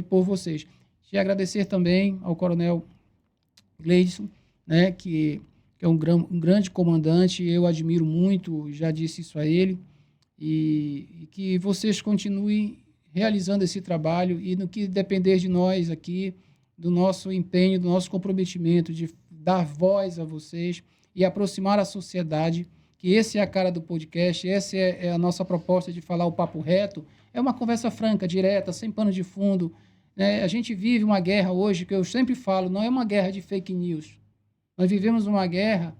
Speaker 2: por vocês. E agradecer também ao coronel Gleidson, né, que é um grande comandante, eu admiro muito, já disse isso a ele, e que vocês continuem realizando esse trabalho e no que depender de nós aqui, do nosso empenho, do nosso comprometimento de dar voz a vocês e aproximar a sociedade, que essa é a cara do podcast, essa é a nossa proposta de falar o papo reto, é uma conversa franca, direta, sem pano de fundo, né? A gente vive uma guerra hoje, que eu sempre falo, não é uma guerra de fake news, nós vivemos uma guerra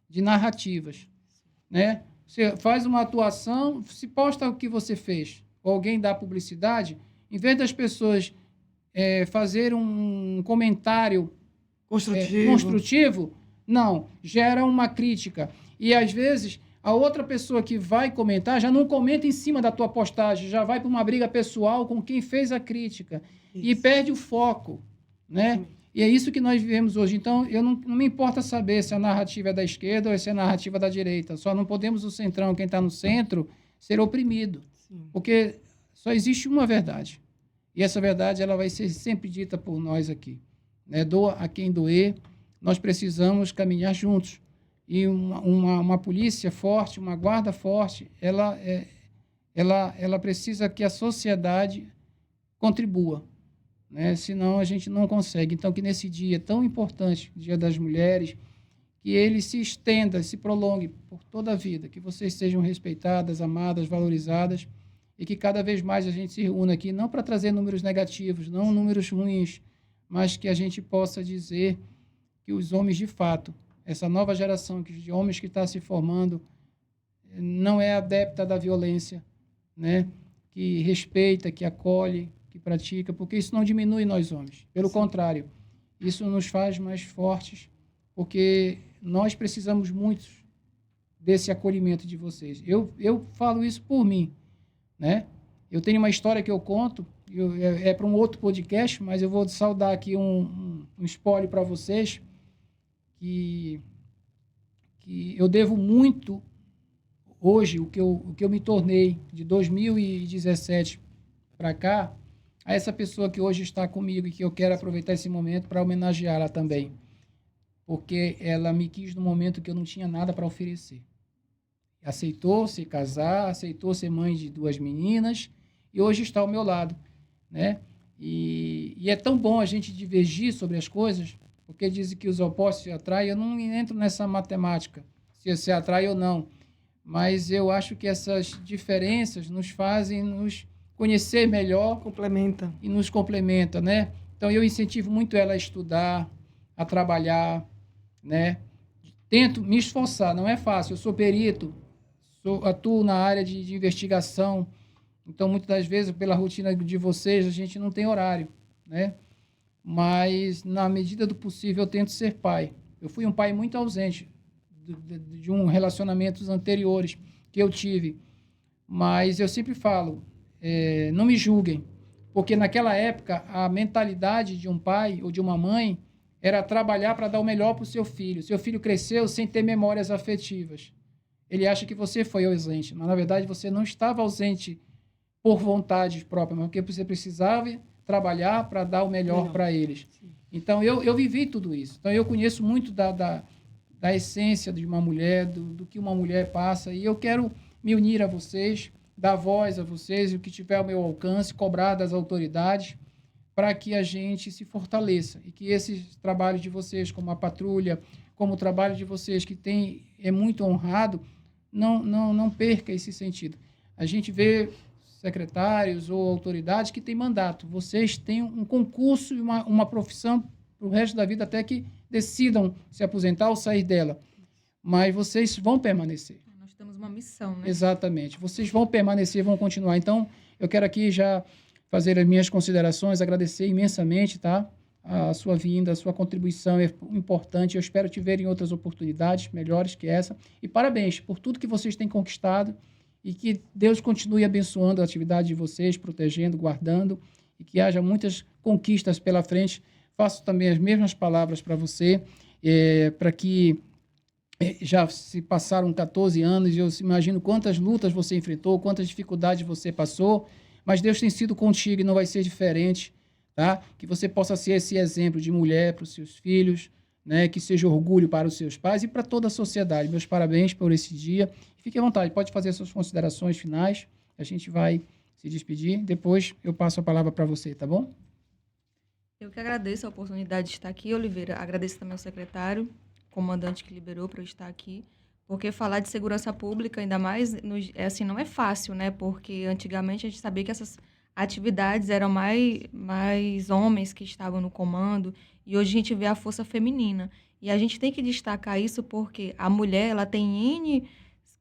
Speaker 2: de narrativas, né? Você faz uma atuação, se posta o que você fez, ou alguém dá publicidade, em vez das pessoas fazer um comentário construtivo, não, gera uma crítica. E, às vezes, a outra pessoa que vai comentar já não comenta em cima da tua postagem, já vai para uma briga pessoal com quem fez a crítica. Isso. E perde o foco, né? E é isso que nós vivemos hoje. Então, eu não me importa saber se a narrativa é da esquerda ou se a narrativa é da direita. Só não podemos o centrão, quem está no centro, ser oprimido. Sim. Porque só existe uma verdade. E essa verdade ela vai ser sempre dita por nós aqui. Né? Doa a quem doer, nós precisamos caminhar juntos. E uma polícia forte, uma guarda forte, ela precisa que a sociedade contribua. Né? Senão a gente não consegue. Então, que nesse dia tão importante, Dia das Mulheres, que ele se estenda, se prolongue por toda a vida, que vocês sejam respeitadas, amadas, valorizadas, e que cada vez mais a gente se reúna aqui, não para trazer números negativos, não números ruins, mas que a gente possa dizer que os homens, de fato, essa nova geração de homens que está se formando, não é adepta da violência, né? Que respeita, que acolhe, que pratica, porque isso não diminui nós homens. Pelo contrário, isso nos faz mais fortes, porque nós precisamos muito desse acolhimento de vocês. Eu falo isso por mim, né? Eu tenho uma história que eu conto, é para um outro podcast, mas eu vou saudar aqui um spoiler para vocês, que eu devo muito hoje, o que eu me tornei de 2017 para cá, a essa pessoa que hoje está comigo e que eu quero aproveitar esse momento para homenageá-la também. Porque ela me quis no momento que eu não tinha nada para oferecer. Aceitou se casar, aceitou ser mãe de 2 meninas e hoje está ao meu lado, né? E é tão bom a gente divergir sobre as coisas, porque dizem que os opostos se atraem. Eu não entro nessa matemática, se atrai ou não. Mas eu acho que essas diferenças nos fazem nos conhecer melhor.
Speaker 4: Complementa.
Speaker 2: E nos complementa, né? Então, eu incentivo muito ela a estudar, a trabalhar, né? Tento me esforçar, não é fácil. Eu sou perito, atuo na área de investigação. Então, muitas das vezes, pela rotina de vocês, a gente não tem horário, né? Mas, na medida do possível, eu tento ser pai. Eu fui um pai muito ausente de um relacionamentos anteriores que eu tive. Mas eu sempre falo, não me julguem, porque naquela época a mentalidade de um pai ou de uma mãe era trabalhar para dar o melhor para o seu filho. Seu filho cresceu sem ter memórias afetivas. Ele acha que você foi ausente, mas na verdade você não estava ausente por vontade própria, mas porque você precisava trabalhar para dar o melhor para eles. Sim. Então eu vivi tudo isso. Então eu conheço muito da essência de uma mulher, do que uma mulher passa, e eu quero me unir a vocês, dar voz a vocês, o que tiver ao meu alcance, cobrar das autoridades, para que a gente se fortaleça e que esses trabalhos de vocês, como a patrulha, como o trabalho de vocês, que é muito honrado, não perca esse sentido. A gente vê secretários ou autoridades que têm mandato. Vocês têm um concurso e uma profissão para o resto da vida, até que decidam se aposentar ou sair dela. Mas vocês vão permanecer.
Speaker 3: Nós temos uma missão, né?
Speaker 2: Exatamente. Vocês vão permanecer, vão continuar. Então, eu quero aqui já fazer as minhas considerações, agradecer imensamente, tá? A sua vinda, a sua contribuição é importante. Eu espero te ver em outras oportunidades melhores que essa. E parabéns por tudo que vocês têm conquistado e que Deus continue abençoando a atividade de vocês, protegendo, guardando, e que haja muitas conquistas pela frente. Faço também as mesmas palavras para você, para que já se passaram 14 anos e eu imagino quantas lutas você enfrentou, quantas dificuldades você passou, mas Deus tem sido contigo e não vai ser diferente, tá? Que você possa ser esse exemplo de mulher para os seus filhos, né? Que seja orgulho para os seus pais e para toda a sociedade. Meus parabéns por esse dia. Fique à vontade, pode fazer suas considerações finais, a gente vai se despedir, depois eu passo a palavra para você, tá bom?
Speaker 3: Eu que agradeço a oportunidade de estar aqui, Oliveira. Agradeço também ao secretário, comandante que liberou para eu estar aqui, porque falar de segurança pública, ainda mais, não é fácil, né? Porque antigamente a gente sabia que essas atividades eram mais homens que estavam no comando, e hoje a gente vê a força feminina. E a gente tem que destacar isso porque a mulher, ela tem N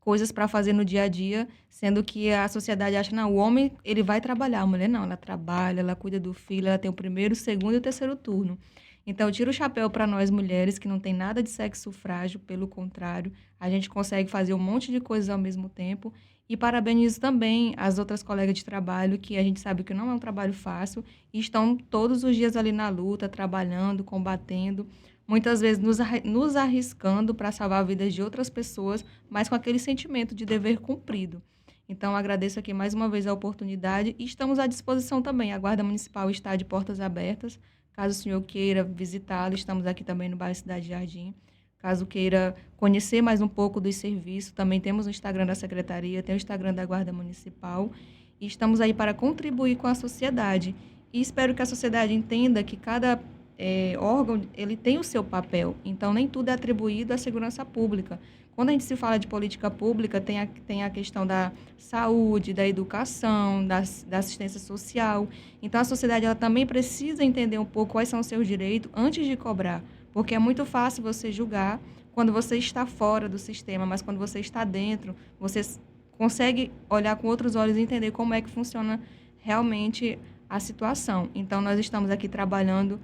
Speaker 3: coisas para fazer no dia a dia, sendo que a sociedade acha, não, o homem, ele vai trabalhar, a mulher não, ela trabalha, ela cuida do filho, ela tem o primeiro, o segundo e o terceiro turno. Então, eu tiro o chapéu para nós mulheres, que não tem nada de sexo frágil, pelo contrário, a gente consegue fazer um monte de coisas ao mesmo tempo, e parabenizo também as outras colegas de trabalho, que a gente sabe que não é um trabalho fácil, e estão todos os dias ali na luta, trabalhando, combatendo, muitas vezes nos arriscando para salvar a vida de outras pessoas, mas com aquele sentimento de dever cumprido. Então, agradeço aqui mais uma vez a oportunidade e estamos à disposição também. A Guarda Municipal está de portas abertas. Caso o senhor queira visitá-lo, estamos aqui também no bairro Cidade Jardim. Caso queira conhecer mais um pouco dos serviços, também temos o Instagram da Secretaria, tem o Instagram da Guarda Municipal. E estamos aí para contribuir com a sociedade. E espero que a sociedade entenda que cada órgão, ele tem o seu papel, então nem tudo é atribuído à segurança pública. Quando a gente se fala de política pública, tem a questão da saúde, da educação, da assistência social. Então, a sociedade ela também precisa entender um pouco quais são os seus direitos antes de cobrar, porque é muito fácil você julgar quando você está fora do sistema, mas quando você está dentro, você consegue olhar com outros olhos e entender como é que funciona realmente a situação. Então, nós estamos aqui trabalhando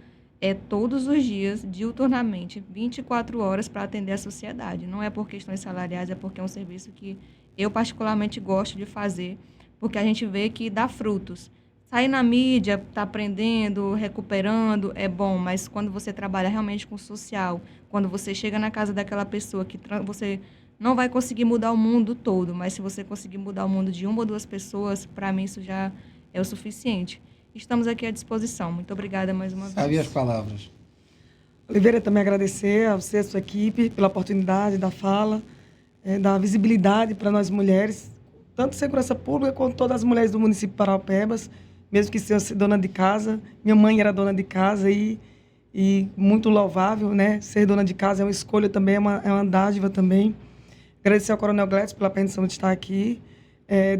Speaker 3: todos os dias, diuturnamente, 24 horas para atender a sociedade. Não é por questões salariais, é porque é um serviço que eu particularmente gosto de fazer, porque a gente vê que dá frutos. sair na mídia, tá aprendendo, recuperando, é bom, mas quando você trabalha realmente com o social, quando você chega na casa daquela pessoa que você não vai conseguir mudar o mundo todo, mas se você conseguir mudar o mundo de uma ou duas pessoas, para mim isso já é o suficiente. Estamos aqui à disposição. Muito obrigada mais uma vez.
Speaker 2: Sabe as palavras.
Speaker 4: Oliveira, também agradecer a você e a sua equipe pela oportunidade da fala, da visibilidade para nós mulheres, tanto segurança pública quanto todas as mulheres do município de Parauapebas, mesmo que seja dona de casa. Minha mãe era dona de casa e muito louvável, né? Ser dona de casa é uma escolha também, é uma dádiva também. Agradecer ao Coronel Gladys pela permissão de estar aqui.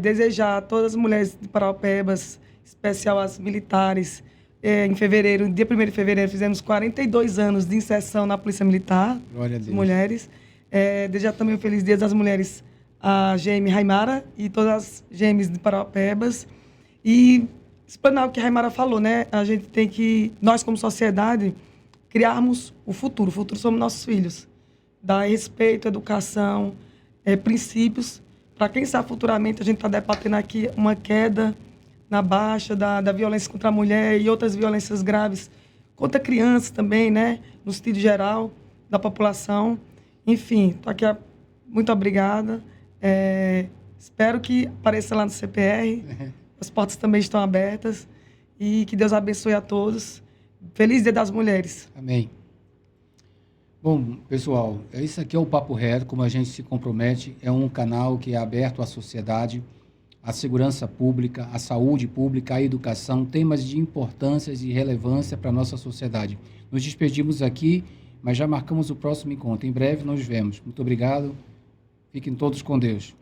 Speaker 4: Desejar a todas as mulheres de Parauapebas, especial às militares. Em fevereiro, dia 1º de fevereiro, fizemos 42 anos de inserção na Polícia Militar.
Speaker 2: Glória a Deus.
Speaker 4: Mulheres. Desejar também um feliz Dia das Mulheres à GM Raimara e todas as GMs de Parauapebas. E explanar o que a Raimara falou, né? A gente tem que, nós como sociedade, criarmos o futuro. O futuro somos nossos filhos. Dar respeito, educação, princípios, para quem sabe futuramente a gente está debatendo aqui uma queda na baixa da violência contra a mulher e outras violências graves contra crianças também, né? No sentido geral da população. Enfim, estou aqui. Muito obrigada. Espero que apareça lá no CPR. As portas também estão abertas. E que Deus abençoe a todos. Feliz Dia das Mulheres.
Speaker 2: Amém. Bom, pessoal, isso aqui é o Papo Reto, como a gente se compromete. É um canal que é aberto à sociedade, à segurança pública, à saúde pública, à educação, temas de importância e relevância para a nossa sociedade. Nos despedimos aqui, mas já marcamos o próximo encontro. Em breve nos vemos. Muito obrigado. Fiquem todos com Deus.